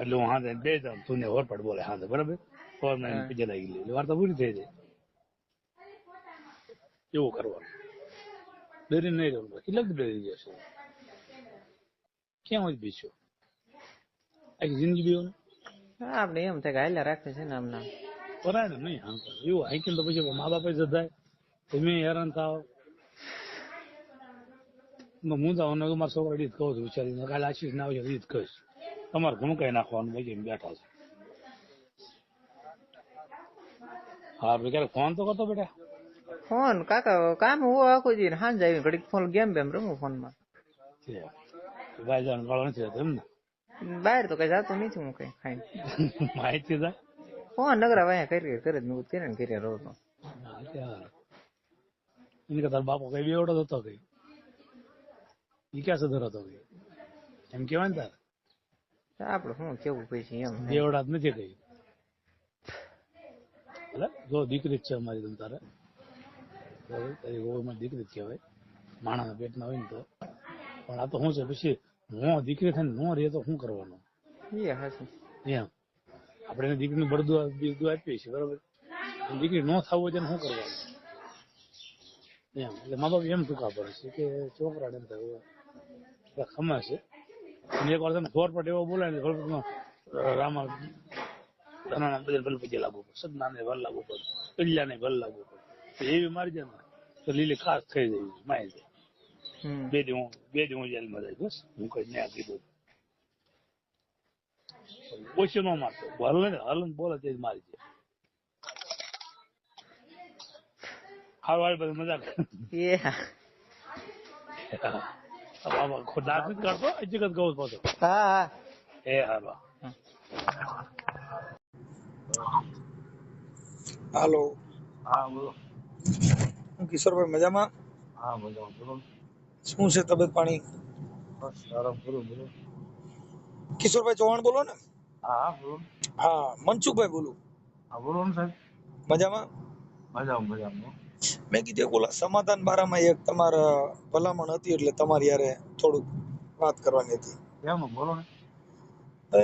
S3: એટલે હું હાંજે બે જાઉં, તું ને હોરપાટ બોલાય હાંજે. બરાબર, ફોન પીછે લાગી લે એટલે વાર્તા પૂરી થઈ જાય. એવું કરવાનું. ડરી નહીં રહેવું. કેટલાક ડરી જશે. ક્યાં હોય બીજો આખી જિંદગી બેવું
S5: આપડે એમ થાય કે હાલ્યા રાખે છે ને આમ નામ
S3: કરાય ને નહીં. હા એવું હાઈકીને તો પછી મા બાપે જતાય તમે હેરાન થાવ. હું જાઉં ને મારા છોકરા રીત કહું છું વિચારીને કાલે આશીષ ના આવશે રીત કહીશ. તમારે ઘણું કઈ નાખવાનું પછી બેઠા છે. હા ક્યારેક ફોન તો કરતો બેટા.
S5: ફોન કાકા કામ હું આખું જઈને સાંજ આવીને ઘડીક ફોન ગેમ બેમ રમું ફોન માં.
S3: ભાઈ જવાનું ગાળો નથી રહેતો એમ ને?
S5: બહાર તો કઈ જતું નથી હું કઈ ખાઈને.
S3: માહિતી જાય
S5: ફોન નગરા વાયા કરી કરે જ મેં કરીને કરી રહો તો.
S3: એને કે તારો બાપો કઈ બેવડો હતો કઈ એ ક્યાં સુધર હતો કઈ એમ કેવાય ને તારે.
S5: આપડે શું કેવું પછી એમ
S3: બેવડા જ નથી કઈ. એટલે જો દીકરી જ છે અમારી તમ તારે દીકરી જ કહેવાય. માણસના પેટના હોય ને તો. પણ આ તો શું છે પછી નો દીકરી થઈને નો રહે તો શું કરવાનું એમ. આપણે એને દીકરીનું બળદું આપીએ છીએ બરાબર. દીકરી નો થવું હોય તેને શું કરવાનું એમ. એટલે મા બાપ એમ ટૂંકા પડે છે કે છોકરાને એમ થાય ખમા છે. અને એક વાર તમે ફોર પર એવો બોલાય ને રામા ધનાના બધા ભલે પૈસા લાગવું પડે, સદનાને ભલ લાગવું પડે, કલ્યાને ભલ લાગવું પડે. એવી મારી જાય ને તો લીલી ખાસ થઈ જાય માય જાય. બે દી હું જેલમાં જાય બસ. હું કઈ ન્યા કીધું ઓછી ન મારતો હલન બોલે તે મારી જાય. હારું હાલ બધું મજા દાંત નથી કાઢતો હકીકત કહું પાછો.
S5: હા
S3: એ હારું.
S2: હાલો.
S3: હા બોલો.
S2: કિશોરભાઈ મજામાં?
S3: હા મજામાં બોલો.
S2: શું છે તબિયત પાણી?
S3: બસ સારા બોલો બોલો.
S2: કિશોરભાઈ ચૌહાણ બોલો ને?
S3: હા બોલો.
S2: હા મનસુખભાઈ બોલું.
S3: હા બોલો ને સાહેબ.
S2: મજામાં?
S3: મજામાં મજામાં.
S2: મેં કીધું કે ઓલા સમાધાન બારામાં એક તમારા ભલામણ હતી એટલે તમારી યારે થોડુંક વાત કરવાની હતી.
S3: એમ બોલો ને.
S2: એ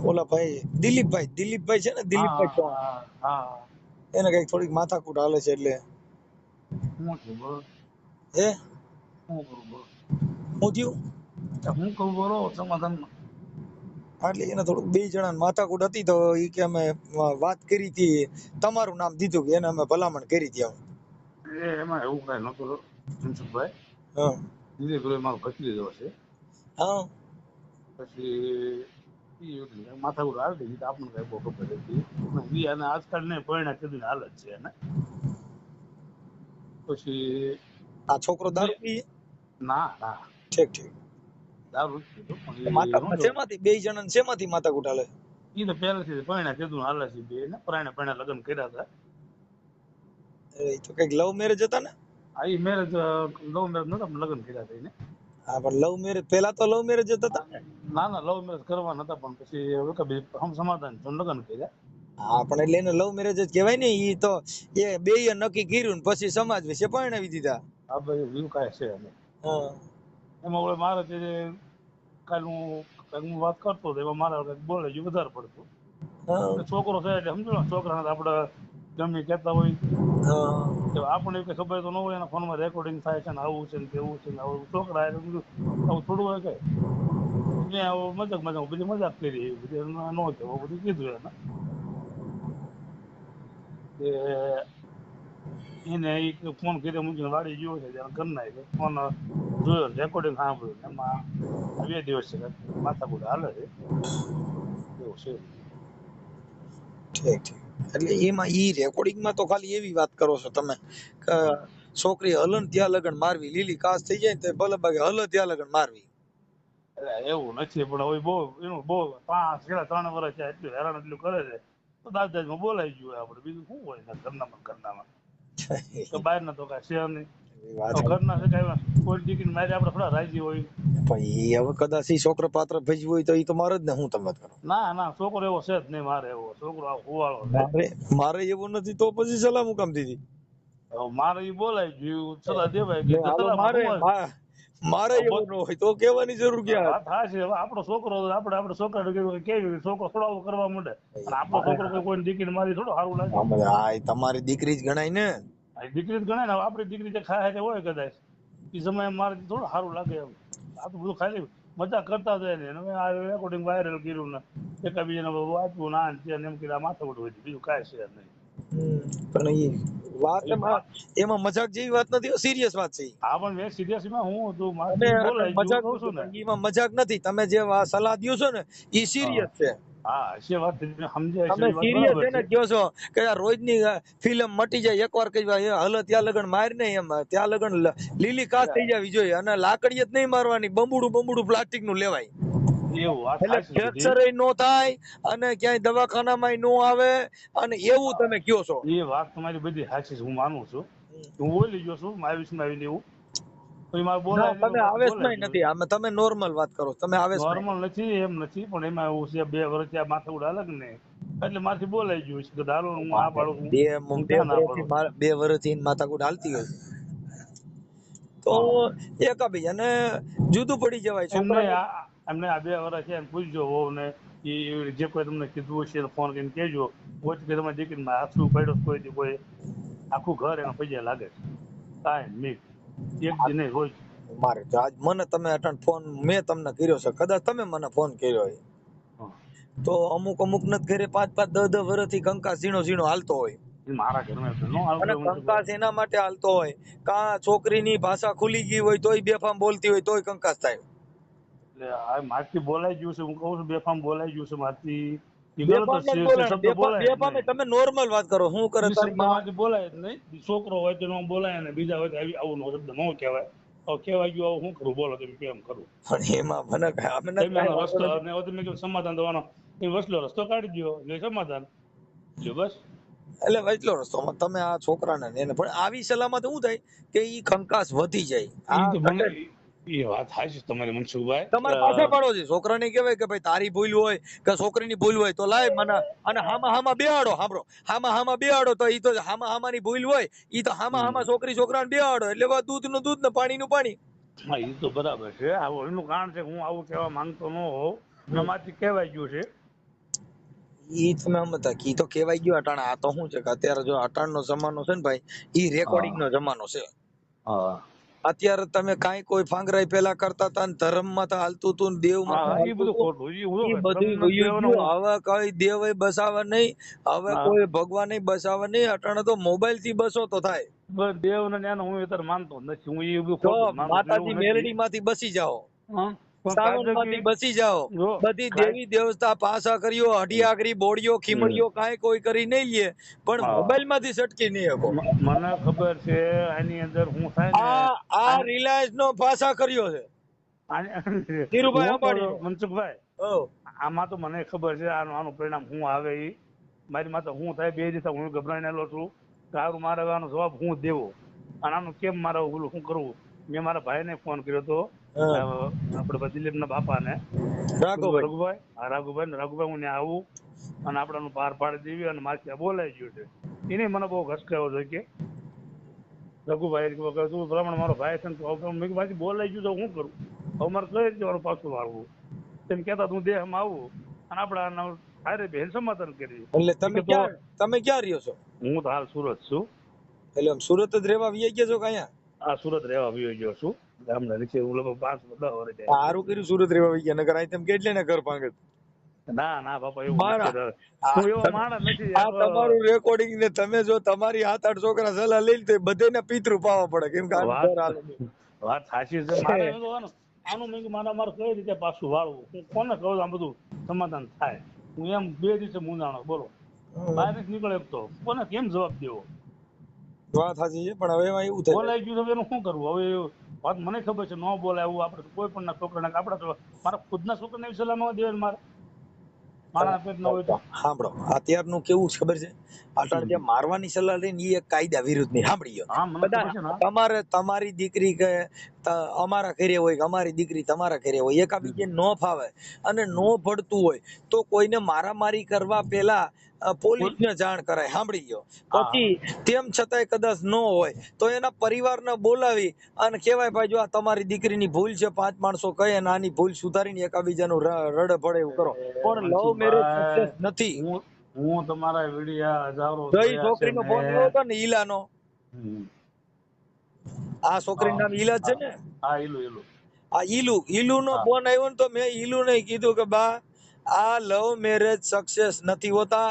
S2: ઓલા ભાઈ દિલીપભાઈ છે ને, દિલીપભાઈ
S3: હા
S2: ચૌહાણ,
S3: હા હા.
S2: એને કઈક થોડીક માથાકૂટ હાલે છે એટલે
S3: હું છું બોલો.
S2: હે
S3: હું કરું બોલો.
S2: હું થયું
S3: હું કરું બોલો સમાધાન.
S2: એટલે એને થોડુંક બે જણા માથાકૂટ હતી તો ઈ કે અમે વાત કરી હતી, તમારું નામ દીધું કે એને અમે ભલામણ કરી હતી.
S3: એમાં એવું કઈ નતું મનસુખભાઈ.
S2: હા
S3: દિલીપભાઈ મારો ભત્રીજો છે.
S2: હા
S3: પછી માથાકૂટ હાલતી હતી, આપણને કઈ બહુ ખબર હતી અને આજકાલ ને પરિણામ કીધું હાલત છે એને. પછી
S2: આ છોકરો દારૂ પીએ?
S3: ના ના
S2: ઠીક ઠીક.
S3: દારૂ નથી પીતો, પણ એ
S2: માતા
S3: શું
S2: શેમાંથી બે જણા શેમાંથી માથાકૂટ હાલે?
S3: એ તો પહેલેથી પરિણામ કીધું હાલે છે બે ને પરિણામ લગ્ન કર્યા હતા.
S2: એ તો કઈક લવ મેરેજ હતા ને?
S3: આ એ મેરેજ લવ મેરેજ નતા, પણ લગ્ન કર્યા હતા એને.
S2: હા પણ લવ મેરેજ પેલા તો લવ મેરેજ જ હતા.
S3: ના ના લવ મેરેજ કરવા નતા, પણ પછી હમ સમાધાન લગ્ન કર્યા.
S2: હા પણ એટલે એને લવ મેરેજ જ કહેવાય ને, ઈ તો એ બેય નક્કી કર્યું ને પછી સમાજ વિશે પરણાવી દીધા.
S3: આ ભાઈ બીજું કાંઈ છે નહીં.
S2: હા
S3: એમાં ઓલે મારે જે કાલ હું વાત કરતો હતો એમાં મારે બોલે વધારે પડતું.
S2: હા
S3: છોકરો છે એટલે સમજો ને, છોકરાને આપણે ગમે કહેતા હોય
S2: હા
S3: તો આપણને કઈ ખબર તો ન હોય, એના ફોનમાં રેકોર્ડિંગ થાય છે ને આવું છે ને તેવું છે ને આવું. છોકરા એટલે બીજું આવું થોડું હોય કે મેં આવું મજાક બધી મજાક કરી, એવી બધી ન કહેવું બધું કીધું એને. એને ફોન કર્યો મૂકીને વાડી ગયો છે, ઘરના ફોન જોયો, રેકોર્ડિંગ સાંભળ્યું, એમાં 2 દિવસ માથાકૂટ હાલે છે એવું છે.
S2: ઠીક ઠીક. એટલે એમાં ઈ રેકોર્ડિંગમાં તો ખાલી એવી વાત કરો છો તમે કે છોકરી હલન ત્યાં લગન મારવી, લીલી કાસ થઈ જાય ને તો ભલે બાકી હલ ત્યાં લગન મારવી.
S3: એવું નથી, પણ હવે બહુ એનું બહુ 3 વર્ષ છે, એટલું હેરાન એટલું કરે છે તો દાદાજીમાં બોલાઈ ગયું આપણે, બીજું શું હોય ને ઘરના તો બહાર ના તો કાંઈ છે નહીં.
S2: વાત
S3: તો ઘરના છે કાંઈ કોઈ દીકરીને મારી આપણે થોડા રાજી હોય.
S2: ભાઈ હવે કદાચ ઈ છોકરો પાત્ર ભજવું હોય તો ઈ તો મારે જ ને, હું તમે કરો.
S3: ના ના છોકરો એવો છે જ નહીં, મારે એવો છોકરો હુવાળો છે.
S2: મારે એવું નથી તો પછી સલાહ હું કામ દીધી?
S3: મારે એ બોલાઈ ગયું, સલાહ દેવાય ગઈ,
S2: હાલો
S3: સલાહમાં
S2: મારે
S3: શું હોય?
S2: મારે એવું ન હોય તો કહેવાની જરૂર ક્યાં
S3: વાત હા છે, હવે આપણો છોકરો આપણે છોકરાને કેવી છોકરો થોડા કરવા માંડે, અને આપણો છોકરો કોઈ દીકરીને મારી થોડો સારું લાગે.
S2: હતી? હા ઈ તમારી દીકરી જ ગણાય ને.
S3: દીકરી જ ગણાય ને, આપણી દીકરી જે ખાય હોય કદાચ એ સમયે મારે થોડું સારું લાગે એમ. આ તો બધું ખાલી મજા કરતા જાય ને, હવે આ રેકોર્ડિંગ વાયરલ કર્યું ને એકાબીજાને વાંચવું ના ને એમ કીધા માથાકૂટ હોય, બીજું કાંઈ છે નહીં.
S2: પણ ઈ વાત એમાં મજાક જેવી વાત નથી, સિરિયસ વાત છે.
S3: હા પણ મેં સિરિયસમાં હું હતું,
S2: અને
S3: મારે બોલાઈ ગયું
S2: મજાક
S3: કહું છું
S2: નથી,
S3: ને.
S2: પણ એમાં મજાક નથી. તમે જે સલાહ દ્યો છો ને ઈ સિરિયસ છે.
S3: હા છે વાત સમજાય છે,
S2: તમે
S3: એ વાત
S2: સિરિયસ
S3: બરાબર
S2: એને
S3: છે.
S2: કહો છો કે આ રોજની ફિલ્મ મટી જાય, એકવાર કઈ હલ ત્યાં લગન માર ને, એમ ત્યાં લગન લીલી કાચ થઈ જવી જોઈએ, અને લાકડી જ નહીં મારવાની, બંબુડું પ્લાસ્ટિક નું લેવાય,
S3: એવું વાત
S2: એટલે
S3: સાચી બધી.
S2: ફ્રેક્ચર નો થાય અને ક્યાંય દવાખાનામાં નો આવે, અને એવું તમે કયો છો.
S3: એ વાત તમારી બધી સાચી છે, હું માનું છું. હું બોલી ગયો છું આવીને એવું, તો મારે
S2: ના
S3: બોલાય
S2: તમે
S3: દીધું, બોલાઈ
S2: આવેશમાં
S3: ગયું.
S2: નથી, આમાં તમે નોર્મલ વાત કરો, તમે આવેશમાં.
S3: નોર્મલ નથી એમ નથી, પણ એમાં એવું છે 2 વર્ષ ત્યાં માથાકૂટ અલગ ને, એટલે મારથી બોલાઈ ગયું છે કે દારૂ હું આ પાડું છું, હું
S2: બે
S3: ક્યાં ના
S2: વર્ષથી
S3: પાડું.
S2: 2 વર્ષથી માથાકૂટ હાલતી હોય તો એકાબીજાને જુદું પડી જવાય.
S3: એમને
S2: છોકરાને
S3: એમને આ 2 વર્ષ છે, પૂછજો હોવ ને એ જે કોઈ તમને કીધું હશે ફોન કરીને કહેજો, કોઈ કે તમારી દીકરીમાં હાથું પડ્યો કોઈ આખું ઘર એનો પૈયા લાગે છે, કાંઈ નહીં, એક દી નહીં રોજ.
S2: મારે તો આજ મને તમે અટાણ ફોન મેં તમને કર્યો છે, કદાચ તમે મને ફોન કર્યો હોય તો અમુક ને ઘરે 5-5, 10-10 વર્ષથી કંકાસ ઝીણો હાલતો હોય,
S3: મારા ઘરમાં ન
S2: અને
S3: આવતો
S2: કંકાસ એના માટે હાલતો હોય કા છોકરીની ભાષા ખુલી ગઈ હોય તોય બેફામ બોલતી હોય તોય કંકાસ થાય.
S3: એટલે આ મારથી બોલાઈ ગયું છે, હું કહું છું બેફામ બોલાઈ ગયું છે મારથી. એ ગલત
S2: બેફામ
S3: જ
S2: જ
S3: છે,
S2: બોલાય,
S3: શબ્દ બોલાય જ
S2: બેફામે
S3: નહીં.
S2: તમે નોર્મલ વાત કરો, શું કરે
S3: એ
S2: તારી
S3: શબ્દ
S2: માં.
S3: માંથી બોલાય જ નહીં. છોકરો હોય તો ન બોલાય ને બીજા હોય તો આવું શબ્દ ન કહેવાય. તો કહેવાય ગયું આવું શું કરું, બોલો તમે કેમ કરું.
S2: પણ એમાં મને અમે નથી
S3: તમે
S2: કાંઈ
S3: એનો
S2: વાંધો
S3: રસ્તો
S2: નથી.
S3: અને હવે તમે કીધું સમાધાન થવાનો, એ વસલો રસ્તો કાઢી દો એટલે સમાધાન લ્યો બસ.
S2: એટલે વચલો રસ્તો તમે આ છોકરાને એને પણ આવી સલામત શું થાય કે ઈ કંકાસ વધી જાય.
S3: એ
S2: આ
S3: તો મને
S2: ઘટે
S3: એ વાત હાચી તમારી મનસુખભાઈ.
S2: તમારે પાછા પાડો છે. છોકરાને કહેવાય કે ભાઈ તારી ભૂલ હોય કે છોકરીની ભૂલ હોય તો લાય મને અને હામાં બેહાડો. સાંભળો, હામાં બેહાડો તો ઈ તો હામાની ભૂલ હોય ઈ તો હામાં છોકરાને બેહાડો એટલે બસ દૂધનું દૂધ ને પાણીનું પાણી.
S3: હા એ તો બરાબર છે. આવું એનું કારણ છે હું આવું કહેવા માંગતો ન હોઉં, એમાંથી કહેવાય ગયું છે.
S2: ઈ તમે સમજતા ઈ તો કહેવાય ગયું અટાણે. આ તો શું છે કે અત્યારે જો અટાણનો જમાનો છે ને ભાઈ, ઈ રેકોર્ડિંગ નો જમાનો છે.
S3: હા
S2: અત્યારે તમે કાંઈ કોઈ ફાંગરાઈ પેલા કરતા હતા ને ધર્મમાં તો હાલતું હતું ને દેવમાં તો
S3: હા, એ
S2: હાલતું
S3: બધું
S2: હતું.
S3: ખોટું.
S2: ઈ બધું વયું ગયું. હવે કઈ દેવય બસાવે નહીં, હવે
S3: હા.
S2: કોઈ ભગવાન બસાવે નહીં. અટાણે તો મોબાઈલ થી બસો તો થાય.
S3: દેવ ને જ્ઞાન હું અત્યારે માનતો જ નથી. હું એ બધું
S2: જો
S3: ખોટું માનું છું.
S2: માતાજી
S3: એવું નથી.
S2: મેલડી માંથી બસી જાઓ,
S3: હા. પણ
S2: સાવન માંથી
S3: કાયદેસર
S2: બસી જાઓ.
S3: જો
S2: બધી દેવી દેવતા પાસા કર્યો, હડિયાગરી બોડીઓ ખીમડીઓ કાંઈ કોઈ કરી નહીં લે, પણ
S3: હા.
S2: મોબાઈલ માંથી સટકી નહીં શકો.
S3: મને ખબર છે આની અંદર હું થાય ને
S2: આ રિલાયન્સ નો પાસા કર્યો છે ધીરુભાઈ અંબાણીએ.
S3: મનસુખભાઈ,
S2: હો.
S3: આમાં તો મને ખબર છે આનું પરિણામ શું આવે. ઈ મારી માથે શું થાય બે દિવસ હું ગભરાયેલો છું. તારું મારે આનો જવાબ હું દેવો અને આનું કેમ મારે ઓલું શું કરવું. મેં મારા ભાઈને ફોન કર્યો હતો, આપણે દિલીપના બાપાને, રઘુભાઈ. હા રઘુભાઈ હું ત્યાં આવું અને આપણે પાર પાડી દેવી અને મારે ત્યાં બોલાઈ ગયું છે. એને મને બહુ ઘસકાયો છે કે રઘુભાઈ તું ભલામણ મારો ભાઈ છે ને મેં ભાઈ બોલાઈ ગયું તો હું કરું. હવે મારે કઈ રીતે મારું પાછું વાળવું તેમ કહેતા હું દેહમાં આવું અને આપણે હારે બેન સમાધાન કરીએ.
S2: એટલે તમે ક્યાં રહ્યો છો?
S3: હું તો હાલ સુરત છું.
S2: એટલે આમ સુરત જ રહેવા વી ગયા છો કે અહીંયા?
S3: આ સુરત રહેવા આવ્યો ગયો છું. ગામના નીચે હું લગભગ 5-10 વર્ષ
S2: સારું કર્યું સુરત રહેવા વી ગયા, નકર અહીં તમે કેટલે ને ઘર ભાંગે.
S3: ના બાપા એવું
S2: મારા.
S3: નથી. હું એવો માણસ નથી.
S2: આ તમારું રેકોર્ડિંગ ને તમે જો તમારી 7-8 છોકરા સલાહ લઈ તો બધાને પિતૃ પાવા પડે, કેમ કે આનું ઘર હાલે નહીં.
S3: વાત સાચી છે. મારે એમ કહેવાનું, આનું મેં કીધું મારે કઈ રીતે પાછું વાળવું, હું કોને કહું આ બધું સમાધાન થાય. હું એમ 2 દિવસે મૂંઝાણો બોલો, બહાર નથી નીકળે એમ તો કોને કેમ જવાબ દેવો.
S2: વાત સાચી છે, પણ હવે એમાં એવું થાય
S3: બોલાઈ ગયું તો એનું શું કરવું. હવે વાત મને ખબર છે ન બોલાય એવું આપણે કોઈ પણ છોકરાને આપણા મારા ખુદના છોકરાને એવી સલાહ ન દેવાય. મારા પેટ ના હોય તો
S2: સાંભળો, અત્યારનું કેવું છે ખબર છે, અટાણે જે મારવાની સલાહ લઈને એ એક કાયદા વિરુદ્ધ ની સાંભળી
S3: હા મને ખબર છે ને.
S2: તમારે તમારી દીકરી કે અમારા ઘરે હોય કે અમારી દીકરી તમારા ઘરે હોય, એકાબીજે ન ફાવે અને ન ભળતું હોય તો કોઈને મારામારી કરવા પેલા પોલીસને જાણ કરાય. સાંભળી ગયો. પછી તેમ છતાંય કદાચ ન હોય તો એના પરિવારને બોલાવી અને કહેવાય ભાઈ જો આ તમારી દીકરીની ભૂલ છે, 5 માણસો કહે અને આની ભૂલ સુધારીને એકાબીજાનું રડે ભડે એવું કરો. પણ લવ મેરેજ સક્સેસ નથી.
S3: હું તમારા વિડિયા હજારો
S2: જઈ છોકરીનો ફોન આવ્યો હતો ને ઈલાનો, આ છોકરીનું નામ ઈલા છે ને,
S3: હા ઈલુ
S2: આ ઈલુ નો ફોન આવ્યો ને તો મેં ઈલુ ને કીધું કે બા આ લવ મેરેજ સક્સેસ નથી હોતા.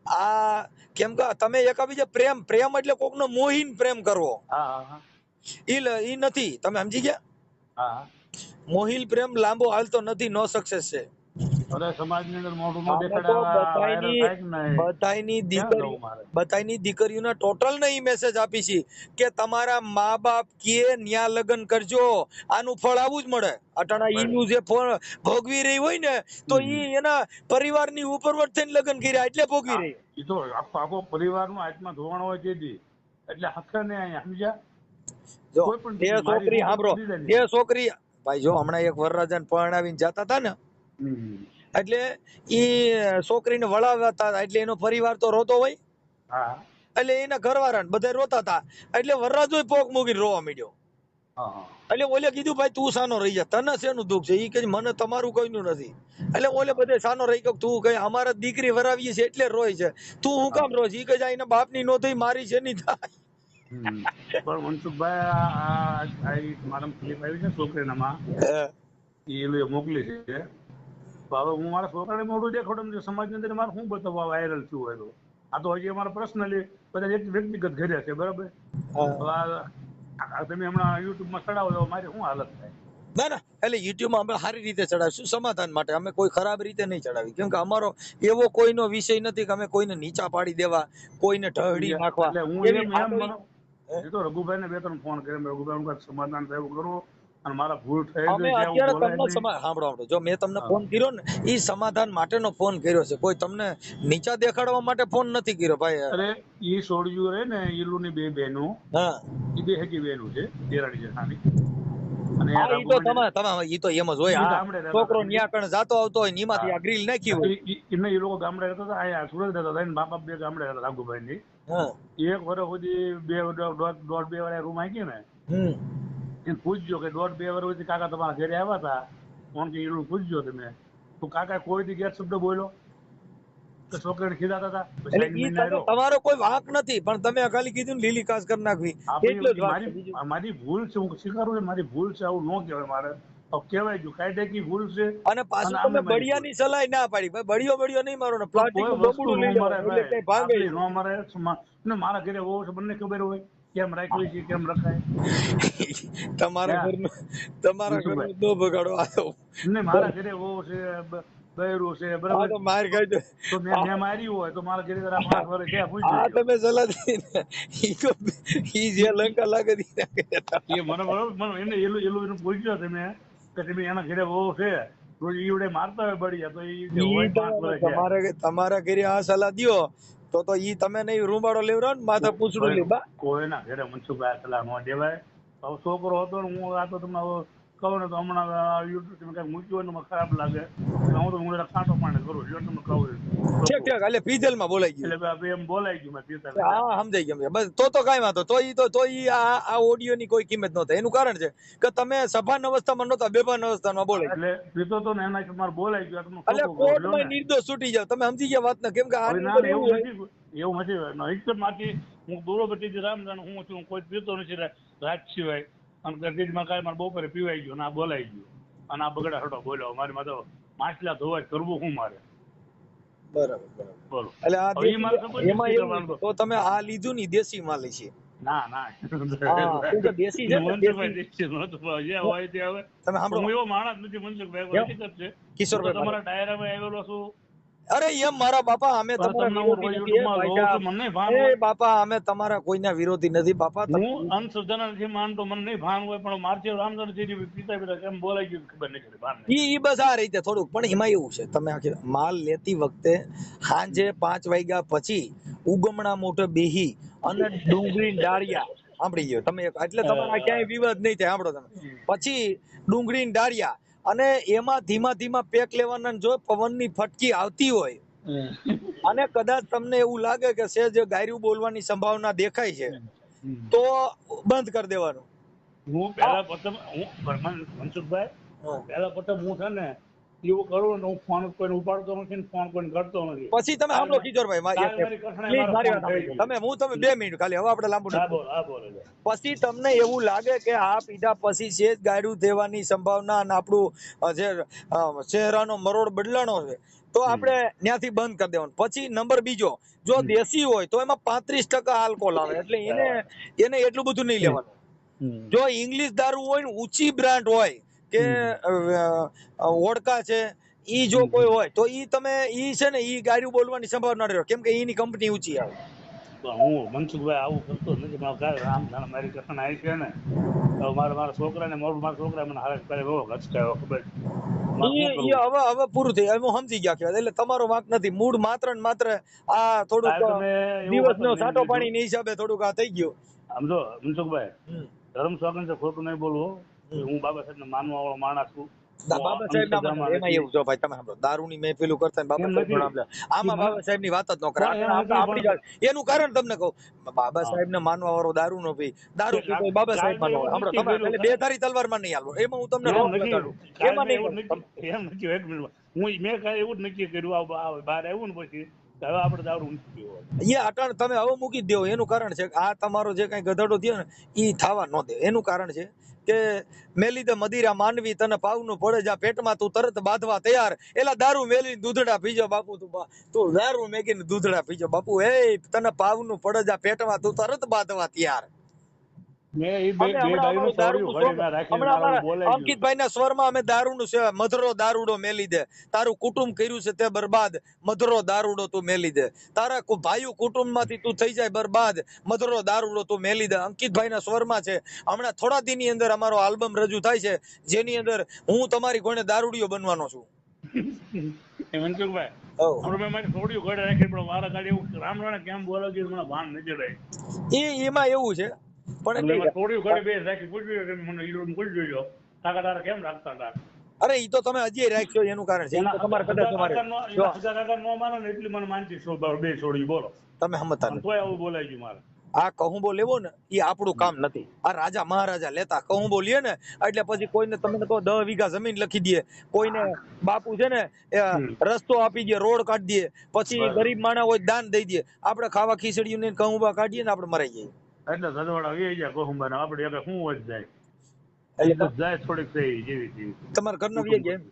S2: આ કેમ કે તમે એકાબીજા પ્રેમ એટલે કોકનો મોહીન પ્રેમ કરવો, ઈ નથી. તમે સમજી ગયા? મોહિલ પ્રેમ લાંબો હાલતો નથી, નો સક્સેસ છે.
S3: સમાજની અંદર મોઢું ન દેખાડાવા
S2: બધાની દીકરીઓના ટોટલ ને ઈ મેસેજ આપી છે કે તમારા મા બાપ કે ન્યા લગ્ન કરજો, આનું ફળ આવું જ મળે. અટાણા ઈનું જે ભોગવી રહી હોય ને તો ઈ એના પરિવારની ઉપરવટ થઈને લગ્ન કર્યા એટલે ભોગવી રહી.
S3: ઈ તો આખો પરિવારનો આત્મા ધોવાણો હોય તેથી એટલે હકે ને અહીંયા સમજ્યા.
S2: જો એ છોકરી સાંભળો, એ છોકરી ભાઈ જો હમણાં એક વરરાજાને પરણાવીને જતા હતા ને, એટલે ઈ છોકરીને વળાવતા હતા એટલે એનો પરિવાર તો રોતો હોય, એટલે એના ઘરવાળા બધા રોતા હતા એટલે વરરાજો પોક મૂકીને રોવા માંડ્યો. એટલે ઓલે કીધું ભાઈ તું સાનો રહી જા, તને શેનું દુઃખ છે? ઈ કે મને તમારું કઈનું નથી. એટલે ઓલે બધે સાનો રહી ગયો, તું કઈ અમારા દીકરી વરાવીએ છે એટલે રોય છે, તું હું કામ રોય છે? ઈ કે એના બાપની નો થઈ મારી છે ની થાય.
S3: પણ મનસુખભાઈ મારા ક્લિપ આવી છે છોકરીનામાં, એ મોકલી છે. હવે હું મારા છોકરાને મોઢું દેખાડું સમાજની અંદર મારે શું બતાવવા વાયરલ થયું હોય તો આ તો હજી અમારા પર્સનલી બધા વ્યક્તિગત ઘરે છે, બરાબર. તમે હમણાં યુટ્યુબમાં ચડાવો તો મારી શું હાલત થાય?
S2: ના ના, એટલે યુટ્યુબમાં અમે સારી રીતે ચડાવીશું, સમાધાન માટે. અમે કોઈ ખરાબ રીતે નહીં ચડાવી, કેમ કે અમારો એવો કોઈનો વિષય નથી કે અમે કોઈને નીચા પાડી દેવા, કોઈને ઢળી નાખવા.
S3: તો રઘુભાઈ ને 2-3 ફોન કર્યા, રઘુભાઈ સમાધાન થયું કરો અને મારા ભૂલ થઈ
S2: અમે અત્યારે તમને સાંભળો, જો મેં તમને ફોન કર્યો ને ઈ સમાધાન માટેનો ફોન કર્યો છે, કોઈ તમને નીચા દેખાડવા માટે ફોન નથી કર્યો ભાઈ.
S3: અરે ઈ છોડ્યું રે ને ઈલુની 2 બહેનો,
S2: હા
S3: ઈ 2 હજી બહેનો છે, દેરાણી જેઠાણી. અને
S2: હા ઈ તો
S3: રાઘુભાઈ
S2: તમે ઈ તો એમ જ હોય.
S3: ઈ
S2: હા
S3: ગામડે રહેતા
S2: છોકરો
S3: હતા.
S2: ન્યા કણ જાતો આવતો હોય ને એમાંથી આ ગ્રીલ નાખી હોય.
S3: એમને એ લોકો ગામડે રહેતા હતા, અહીંયા સુરત રહેતા હતા, મા બાપ બે ગામડે રહેતા રાઘુભાઈ ની.
S2: હા.
S3: એક વર્ષ સુધી દોઢ બે વાળા રૂમ આવી ને એને પૂછજો કે 1.5-2 વર્ષ સુધી કાકા તમારા ઘરે આવ્યા હતા, કોણ કે એવું પૂછજો તમે, તો કાકા કોઈ દી ગેર શબ્દ બોલ્યો કે છોકરાને ખીજાતા હતા?
S2: એટલે ઈ તમારો કોઈ વાંક નથી, પણ તમે ખાલી કીધું ને લીલી કાસ કરી નાખવી એટલો જ વાંક છે. બીજું
S3: મારી ભૂલ છે, હું સ્વીકારું છું મારી ભૂલ છે, આવું ન કહેવાય મારે. કહેવાય ગયું કાયદેકી ભૂલ છે.
S2: અને પાછું તમે બળિયાની સલાહ ના પાડી, ભાઈ બળિયો નહીં મારો ને પ્લાસ્ટિક નું ડોબડું લઈ લો એટલે કઈ ભાગે
S3: ન મારે ને મારા ઘરે વહુ છે, બંને ખબર હોય કેમ રાખવી છે કેમ રખાય.
S2: તમારા ઘરનું ન બગાડો. આ તો
S3: ને મારા ઘરે વહુ છે, બૈરું છે, બરાબર,
S2: તો માર ખાઈ
S3: તો મેં મારી હોય તો મારા ઘરે 5 વર્ષ થયા પૂછજો.
S2: આ તમે સલાહ દીધી ને ઈ જે લંકા લાગે
S3: એ મને બરોબર એને એલું પૂછ્યો તમે કે તમે એના ઘરે વહુ છે રોજ ઈવડે મારતા હોય બળિયા, તો ઈ હોય 5 વર્ષ થયા.
S2: તમારા ઘરે આ સલાહ દ્યો તો ઈ તમે નહીં રૂમાડો લેવરો ને માથા પૂછડું લેવા.
S3: કોઈના ઘરે મનસુખભાઈ સલાહ ન દેવાય. હવે છોકરો હતો ને હું આ તો તમને કહું ને તો હમણાં યુટ્યુબ તમે કઈ મૂક્યું હોય ને મને ખરાબ લાગે, હું તો હું કાંટો પાણી કરું છું તમને કહું.
S2: ઠીક ઠીક એટલે પીધેલ માં બોલાઈ ગયું
S3: એટલે એમ બોલાઈ ગયું મેં પીતા.
S2: હા સમજાઈ ગયું બસ. તો કાંઈ વાંધો તો ઈ આ ઓડિયો ની કોઈ કિંમત ન થાય. એનું કારણ છે કે તમે સભાન અવસ્થામાં નહોતા, બેભાન અવસ્થામાં બોલે
S3: એટલે પીતો તો ને એના મારે બોલાઈ ગયું.
S2: એટલે કોર્ટમાં નિર્દોષ છૂટી જાવ. તમે સમજી ગયા વાત ને? કેમ કે
S3: એવું નથી હકીકત માંથી હું દૂરો બધી રામ જાણ હું છું, કોઈ પીતો નથી રાત સિવાય, અને ગરદીમાં કાંઈ મારે બપોરે પીવાઈ ગયું ને આ બોલાઈ ગયું અને આ બગડા હટો બોલ્યો. મારી માં તો માછલા ધોવા કરવું શું મારે?
S2: બરાબર
S3: બોલો.
S2: એટલે એમાં તો તમે આ લીધું ને દેશી માલ છે?
S3: ના ના
S2: દેશી છે ને,
S3: હોય તે હવે
S2: તમે
S3: હું એવો માણસ નથી મનસુખભાઈ, હકીકત છે.
S2: કિશોરભાઈ
S3: તમારા ડાયરામાં આવેલો છું.
S2: અરે એમ મારા બાપા અમે બાપા અમે તમારા કોઈના વિરોધી નથી બાપા.
S3: હું અંધશ્રદ્ધા નથી માનતો, મને નહીં ભાન હોય, પણ મારથી રામચંદ્ર પિતા પિતા કેમ બોલાઈ ગયું ખબર નથી.
S2: ઈ બસ આ રીતે થોડુંક. પણ એમાં એવું છે, તમે આખી માલ લેતી વખતે સાંજે 5 વાગ્યા પછી ઉગમણા મોઢે બેહી અને ડુંગળી ડાળિયા સાંભળી ગયો તમે, એટલે તમારા ક્યાંય વિવાદ નહીં થાય. સાંભળો તમે. પછી ડુંગળી ડાળિયા અને એમાં ધીમા ધીમા પેક લેવાના. જો પવનની ફટકી આવતી હોય અને કદાચ તમને એવું લાગે કે સેજ ગાયરું બોલવાની સંભાવના દેખાય છે તો બંધ કરી દેવાનું.
S3: હું પહેલા પ્રથમ મનસુખભાઈ હું છે ને એવું કરું ને હું ફોન કોઈને ઉપાડતો નથી ને ફોન કોઈને કરતો નથી.
S2: પછી તમે સાંભળો કિશોરભાઈ, તમે 2 મિનિટ ખાલી, હવે આપણે લાંબુ. પછી તમને એવું લાગે કે આ પીધા પછી છે જ ગાયરું દેવાની સંભાવના અને આપણું જે ચહેરાનો મરોડ બદલાણો છે તો આપણે ત્યાંથી બંધ કરી દેવાનું. પછી નંબર બીજો, જો દેશી હોય તો એમાં 35% આલ્કોહોલ આવે, એટલે એને એટલું બધું નહીં લેવાનું. જો ઇંગ્લિશ દારૂ હોય ને ઊંચી બ્રાન્ડ હોય કે વોડકા છે, ઈ જો કોઈ હોય તો ઈ તમે ઈ છે ને ઈ ગાડી બોલવાની સંભાવના રહે, કેમ કે ઈની કંપની ઊંચી આવે.
S3: હું મનસુખભાઈ આવું કરતો નથી. રામ જાણ મારી કથન આવી છે ને મારા છોકરાને મારા છોકરા મને હાલત કરે બહુ હચકાયો ખબર.
S2: હવે પૂરું થઈ હું સમજી ગયા કે એટલે તમારો વાંક નથી. મૂળ માત્ર ને માત્ર આ થોડુંક દિવસનો સાટો પાણીની હિસાબે થોડુંક આ થઈ ગયું.
S3: સમજો મનસુખભાઈ, ધર્મ સ્વાગત છે, ખોટું નહીં બોલવું. હું બાબા સાહેબ ને માનવા વાળો માણસ છું.
S2: બાબા સાહેબ એમાં એવું જો ભાઈ તમે સાંભળો, દારૂની મહેફિલો કરતા બાબા સાહેબ આમાં બાબા સાહેબ ની વાત જ ન કરે. એનું કારણ તમને કહું, બાબા સાહેબ ને માનવા વાળો દારૂ નો પી, દારૂ પીતો બાબા સાહેબ માનવા સાંભળો તમે બે ધારી તલવાર માં નહીં હાલવો. એમાં હું તમને એમાં
S3: એમ નથી. એક મિનિટ, હું મેં કઈ એવું જ નક્કી કર્યું બહાર આવ્યું ને પછી હવે આપણે દારૂ મૂકી
S2: અટાણ તમે હવે મૂકી જ દેવો. એનું કારણ છે આ તમારો જે કઈ ગધેડો થયો ને ઈ થવા ન દે. એનું કારણ છે કે મેલી દે મદિરા માનવી તને પાવનું પડે જા પેટમાં તું તરત બાંધવા તૈયાર. એલા દારૂ મેલી દૂધડા પીજો બાપુ, તું દારૂ મેગીને દૂધડા પીજો બાપુ. એ તને પાવનું પડે જા પેટમાં તું તરત બાંધવા તૈયાર. અંકિતભાઈ ના સ્વરમાં અમે દારૂનું મધરો દારૂડો મેલી દે, તારું કુટુંબ કર્યું છે તે બરબાદ, મધરો દારૂડો તું મેલી દે, તારા ભાઈઓ કુટુંબ માંથી તું થઈ જાય બરબાદ, મધરો દારૂડો તું મેલી દે. અંકિતભાઈ ના સ્વરમાં છે. હમણાં થોડા દી ની અંદર અમારો આલ્બમ રજૂ થાય છે જેની અંદર હું તમારી કોઈને દારૂડિયો બનવાનો છું. એમાં એવું છે પણ
S3: કાકા કેમ રાખતા હતા?
S2: અરે ઈ તો તમે હજી રાખ્યો એનું કારણ છે. ઈ તો તમારે કદાચ તમારે જો
S3: કાકા નો માનો ને એટલી મને માનતી બે છોડી બોલો
S2: તમે સમજતા
S3: અને
S2: નથી.
S3: તોય આવું બોલાય ગયું મારે.
S2: આ કહુંબો લેવો ને એ આપણું કામ નથી. આ રાજા મહારાજા લેતા કહુંબો લે ને એટલે પછી કોઈને તમે કહો 10 વીઘા જમીન લખી દે, કોઈને બાપુ છે ને રસ્તો આપી દે, રોડ કાઢી દે, પછી ગરીબ માણસ હોય દાન દઈ દે. આપણે ખાવા ખીચડીયું ને કહુંબા કાઢીએ ને આપણે મરાઈ જઈએ.
S3: એટલે સજવાડા વી જાય કહુંબા ને આપણે એટલે શું જ જાય
S2: એટલે
S3: જાય થોડીક થઈ જેવી જેવી
S2: તમારા ઘરના વી ગયા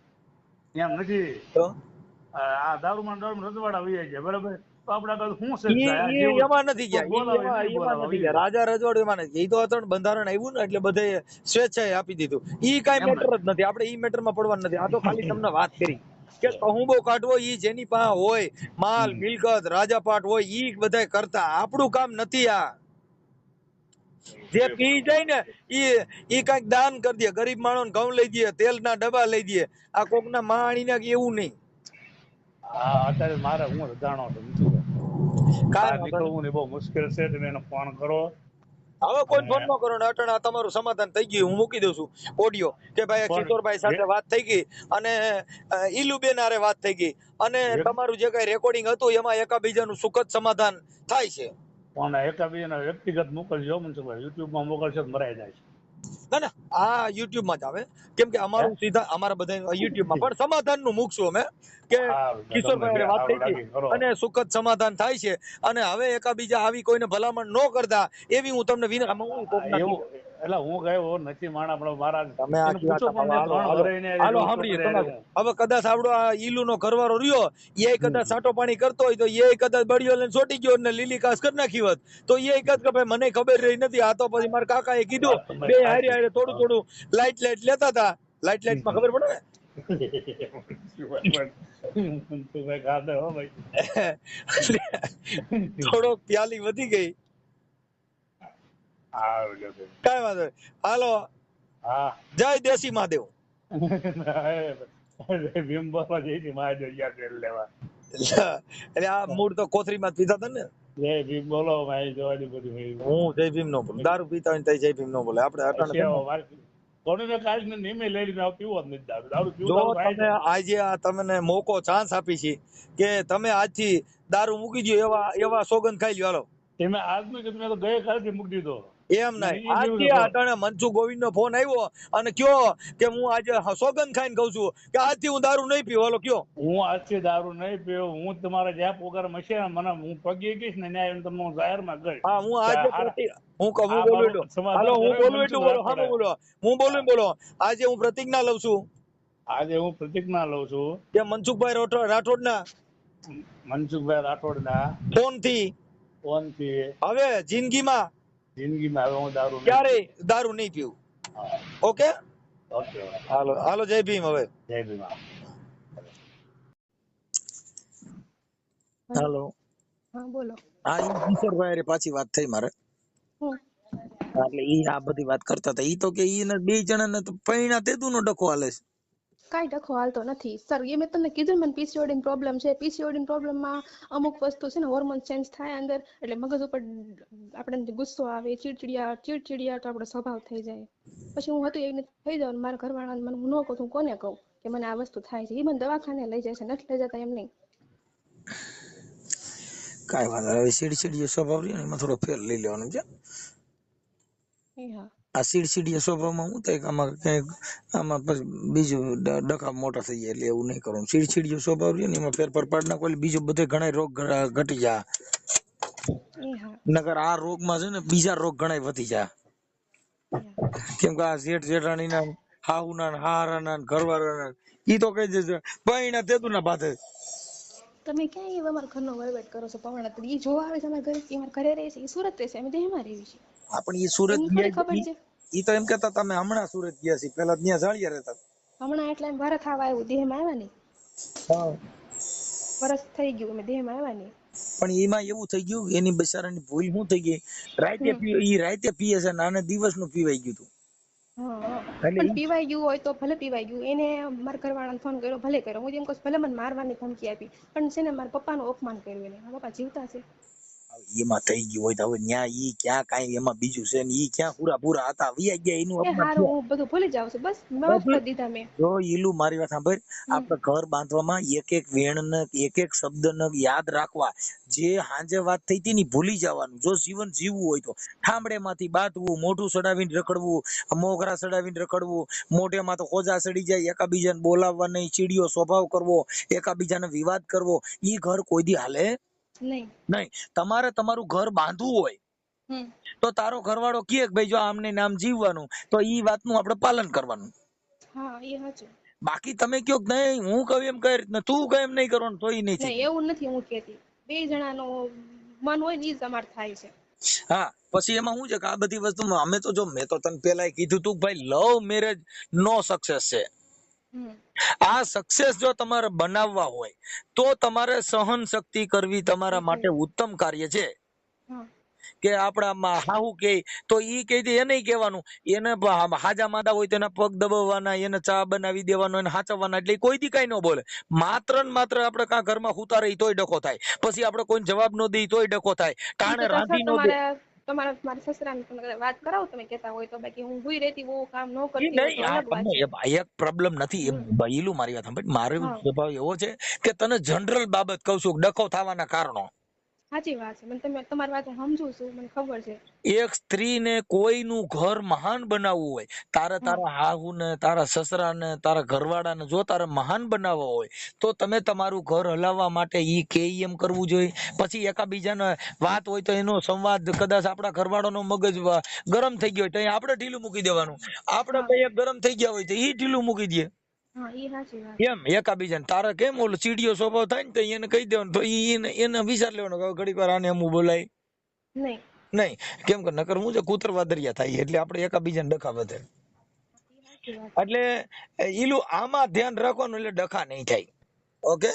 S3: એમ નથી.
S2: તો
S3: આ દારૂમાં રજવાડા વી જાય બરાબર, તો આપણે આગળ શું છે
S2: એમાં નથી ગયા, એમાં નથી ગયા. રાજા રજવાડું એમાં નથી. એ તો અત્યારે બંધારણ આવ્યું ને એટલે બધે સ્વેચ્છાએ આપી દીધું. ઈ કાંઈ મેટર જ નથી. આપણે ઈ મેટરમાં પડવાનું નથી. આ તો ખાલી તમને વાત કરી કે કહુંબો કાઢવો ઈ જેની પાસે હોય માલ મિલકત રાજાપાટ હોય ઈ બધાય કરતા. આપણું કામ નથી. આ જે પી જાય ને ઈ કઈક દાન કરી દે, ગરીબ માણસ ઘઉં લઈ દે, તેલના ડબ્બા લઈ દે. આ કોકના માણી ના એવું નહીં.
S3: હા અત્યારે મારે હું રજાણો છું, કાંઈ નીકળવું ને બહુ મુશ્કેલ છે. તમે એને ફોન કરો.
S2: હવે કોઈ ફોન ન કરો ને અટણ તમારું સમાધાન થઈ ગયું. હું મૂકી દઉં છું ઓડિયો કે ભાઈ કિશોરભાઈ સાથે વાત થઈ ગઈ અને ઈલુબેન હારે વાત થઈ ગઈ અને તમારું જે કઈ રેકોર્ડિંગ હતું એમાં એકાબીજાનું સુખદ સમાધાન થાય છે.
S3: ફોન એકાબીજાના વ્યક્તિગત મોકલજો મનસુખભાઈ, યુટ્યુબ માં મોકલશો તો મરાઈ જાય છે.
S2: ના ના આ યુટ્યુબ માં જ આવે, કેમ કે અમારું સીધા અમારા બધા યુટ્યુબ માં પણ સમાધાન નું મૂકશું અમે કે કિશોરભાઈ વાત થઈ ગઈ અને સુખદ સમાધાન થાય છે અને હવે એકાબીજા આવી કોઈને ભલામણ ન કરતા એવી હું તમને
S3: એટલે હું ગયો નથી માણા પણ મારા
S2: તમે હાલો સાંભળીએ. હવે કદાચ આવડો આ ઈલુ નો ઘરવાળો રહ્યો એ કદાચ સાટો પાણી કરતો હોય તો એ કદાચ બળીઓ લઈને ચોટી ગયો ને લીલી કાસ કરી નાખી હોત તો એ કદાચ કે ભાઈ મને ખબર રહી નથી. આ તો પછી મારા કાકા એ કીધું બે હારી હારે થોડું થોડું લાઈટ લેતા હતા. લાઈટ માં ખબર પડે ને થોડોક પ્યાલી વધી ગઈ. કાંઈ વાંધો નહીં. હાલો જય દેશી મહાદેવ. એટલે આ મૂળ તો કોથરી માં પીતા હતા ને.
S3: જય ભીમ બોલો ભાઈ.
S2: હું જય ભીમ નો બોલું. દારૂ પીતા હોય જય ભીમ નો બોલે. આજે આ તમને મોકો ચાન્સ આપી છે કે તમે આજથી દારૂ મૂકી દો એવા સોગંદ ખાઈ લ્યો. હાલો
S3: તમે આજનું કે તમે તો ગયે કાલથી મૂકી દીધો.
S2: એમ નહીં, આજથી અટાણે મનસુખ ગોવિંદ નો ફોન આવ્યો અને કયો કે હું આજે સોગંદ ખાઈને કહું છું કે આજથી હું દારૂ નહીં પીવું. હાલો કયો
S3: હું આજથી દારૂ નહીં પીવું. હું તમારા જ્યાં પ્રોગ્રામ હશે ને મને હું પગે ગઈશ ને ન્યાય તમને જાહેર માં ગઈ.
S2: હા હું આજે હું બોલું એટલું. હાલો હું બોલું એટલું બોલો. હા બોલો હું બોલું બોલો. આજે હું પ્રતિજ્ઞા લઉં છું.
S3: આજે હું પ્રતિજ્ઞા લઉં છું
S2: કે મનસુખભાઈ રાઠોડ ના ફોન થી હવે જિંદગીમાં
S3: હવે હું દારૂ
S2: ક્યારેય દારૂ નહીં પીવું. ઓકે હાલો હાલો જય ભીમ. હવે
S3: જય ભીમ.
S2: હાલો
S1: હા બોલો.
S2: હા કિશોરભાઈ પાછી વાત થઈ મારે. એટલે ઈ આ બધી વાત કરતા હતા. ઈ તો કે ઈ બે જણાને તો પૈણા તેદું નો ડખો હાલે છે.
S1: કાંઈ ડખો હાલતો નથી સર. એ મેં તમને કીધું મને પીસીઓડી પ્રોબ્લેમ છે. પીસીઓડી પ્રોબ્લેમમાં અમુક વસ્તુ છે ને હોર્મોન ચેન્જ થાય અંદર એટલે મગજ ઉપર આપણે ગુસ્સો આવે, ચીડચીડિયાટ આપણો સ્વભાવ થઈ જાય. પછી હું હતું એવી થઈ જાવ મારા ઘરવાળાને મને હું ન કહું, હું કોને કહું કે મને આ વસ્તુ થાય છે. એ મને દવાખાને લઈ જાય છે, નથી લઈ જતા એમ નહીં.
S2: કાંઈ વાંધો હવે ચીડચીડિયો સ્વભાવ રહ્યો ને એમાં થોડો ફેર લઈ લેવાનો છે.
S1: હા
S2: આ ચીડચીડિયા સ્વભાવમાં શું થાય કે આમાં કઈક આમાં પછી બીજું ડખા મોટા થઈ જાય એટલે એવું નહીં કરવાનું. ચીડચીડિયો સ્વભાવ રહ્યો ને એમાં ફેરફાર પાડી નાખો એટલે બીજો બધે ઘણા રોગ ઘટી જાય. નકર આ રોગમાં છે ને બીજા રોગ ઘણા વધી જાય. કેમ કે આ જેઠાણી ના હાહુના હારાના ઘરવાળાના ઈ તો કઈ જશે પૈણા તેતું ના બાધે.
S1: તમે ક્યાં અમારા ઘરનો વહીવટ કરો છો પવન? એ જોવા આવે છે અમારા ઘરે, અમારા ઘરે રહે છે, એ સુરત રહે છે, અમે દેહમાં રહીએ છીએ.
S2: પણ એ સુરત ઈ તો એમ કેતા તમે હમણાં સુરત ગયા છે, પેલા ત્યાં જાળિયા રહેતા.
S1: હમણાં એટલે વરસ થવા આવ્યું, દેહમાં આવ્યા નહીં. વરસ થઈ ગયું અમે દેહમાં આવ્યા નહીં.
S2: પણ એમાં એવું થઈ ગયું એની બિચારાની ભૂલ શું થઈ ગઈ, રાતે પીએ છે ને આને દિવસ નું પીવાઈ ગયું હતું.
S1: પણ પીવાઈ ગયું હોય તો ભલે પીવાઈ ગયું. એને મારા ઘરવાળાને ફોન કર્યો, ભલે કર્યો. હું એમ કહું ભલે મને મારવાની ધમકી આપી, પણ છે ને મારા પપ્પાનું અપમાન કર્યું. એને પપ્પા જીવતા છે.
S2: એમાં થઈ ગયું હોય તો હવે ન્યા ઈ ક્યાં કાંઈ એમાં બીજું છે ને ઈ ક્યાં પૂરા હતા વૈયા ગયા એનું
S1: એ
S2: અપમાન
S1: હારું
S2: થયા.
S1: હું બધું ભૂલી જાઉં છું, બસ માફ કરી દીધા મેં.
S2: જો ઈલું મારી વાત સાંભળ,
S1: હમ.
S2: આપણે ઘર બાંધવામાં એક એક વેણ ને એક એક શબ્દ ને યાદ રાખવા. જે હાંજે વાત થઈ હતી ને ઈ ભૂલી જવાનું. જો જીવન જીવવું હોય તો ઠામડેમાંથી બાતવું, મોઢું ચડાવીને રખડવું, મોગરા ચડાવીને રખડવું, મોઢેમાં તો ખોજા ચડી જાય, એકાબીજાને બોલાવવા નહીં, ચીડિયો સ્વભાવ કરવો, એકાબીજાને વિવાદ કરવો, ઈ ઘર કોઈ દી હાલે
S1: નહીં.
S2: નહીં. તમારે તમારું ઘર બાંધવું હોય
S1: હમ.
S2: તો તારો ઘરવાળો કહે કે ભાઈ જો આમને નામ જીવવાનું, તો ઈ વાતનું આપણે પાલન કરવાનું.
S1: હા એ સાચું.
S2: બાકી તમે કયો કે નહીં હું કહું એમ કર ને તું કહે એમ નહીં કરવાનું, તો ઈ નહીં
S1: નહીં
S2: થાય.
S1: એવું નથી હું કહેતી, બે જણાનો મન હોય ને ઈ જ અમાર થાય છે.
S2: હા પછી એમાં શું છે કે આ બધી વસ્તુમાં અમે તો જો મેં તો તને પેલા કીધું તું કે ભાઈ લવ મેરેજ નો સક્સેસ છે.
S1: હમ.
S2: આ સક્સેસ જો તમારે બનાવવા હોય તો તમારે સહન શક્તિ કરવી તમારા માટે ઉત્તમ કાર્ય છે.
S1: હા.
S2: કે આપણામાં હાહુ કે તો ઈ કહી દે એને કહેવાનું, એને હાજા માદા હોય તો એના પગ દબાવવાના, એને ચા બનાવી દેવાનો, એને હાચવવાના, એટલે ઈ કોઈ દી કઈ ન બોલે. માત્ર ને માત્ર આપણે કાં ઘરમાં હુતા રહી તોય ડખો થાય, પછી આપણે કોઈને જવાબ ન દઈ તોય ડખો થાય,
S1: ઈ
S2: ટાણે
S1: તો
S2: રાંધી
S1: સર
S2: ન દે.
S1: તમારા મારા સસરાને તમે વાત કરાવો તમે કહેતા હોય તો, બાકી હું હુઈ રહેતી બહુ કામ ન
S2: ઈ
S1: કરતી હોય
S2: નહીં,
S1: તો
S2: આ
S1: અલગ વાત
S2: તમને
S1: છે.
S2: એક પ્રોબ્લેમ નથી એ બૈલું મારી વાત સાંભળ. મારો
S1: હા.
S2: સ્વભાવ એવો છે કે તને જનરલ બાબત કહું છું, ડખો થવાના કારણો.
S1: સાચી વાત છે, મને તમે તમારી વાત હું સમજુ છું, મને ખબર છે.
S2: એક સ્ત્રીને કોઈનું ઘર મહાન બનાવવું હોય, તારા હાહુને, તારા સસરાને, તારા ઘરવાળાને જો તારે મહાન બનાવવા હોય તો તમે તમારું ઘર હલાવવા માટે ઈ કે એમ કરવું જોઈએ. પછી એકાબીજાને વાત હોય તો એનો સંવાદ, કદાચ આપણા ઘરવાળાનો મગજ ગરમ થઈ ગયો હોય તો આપણે ઢીલું મૂકી દેવાનું, આપણે કઈ ગરમ થઈ ગયા હોય તો ઈ ઢીલું મૂકી દે.
S1: હા એ સાચી વાત.
S2: એમ એકાબીજાને તારે કેમ ઓલો ચીડિયો સ્વભાવ થાય ને તો એને કહી દેવાનું, તો એને વિચાર લેવાનો કે ઘડીક વાર આને અમું બોલાય
S1: નહીં.
S2: નહીં. કેમ કે નકર હું છે કૂતરવા દરિયા થાય, એટલે આપણે એકાબીજાને ડખા વધે.
S1: સાચી વાત.
S2: એટલે ઈલું આમાં ધ્યાન રાખવાનું એટલે ડખા નહીં થાય. ઓકે.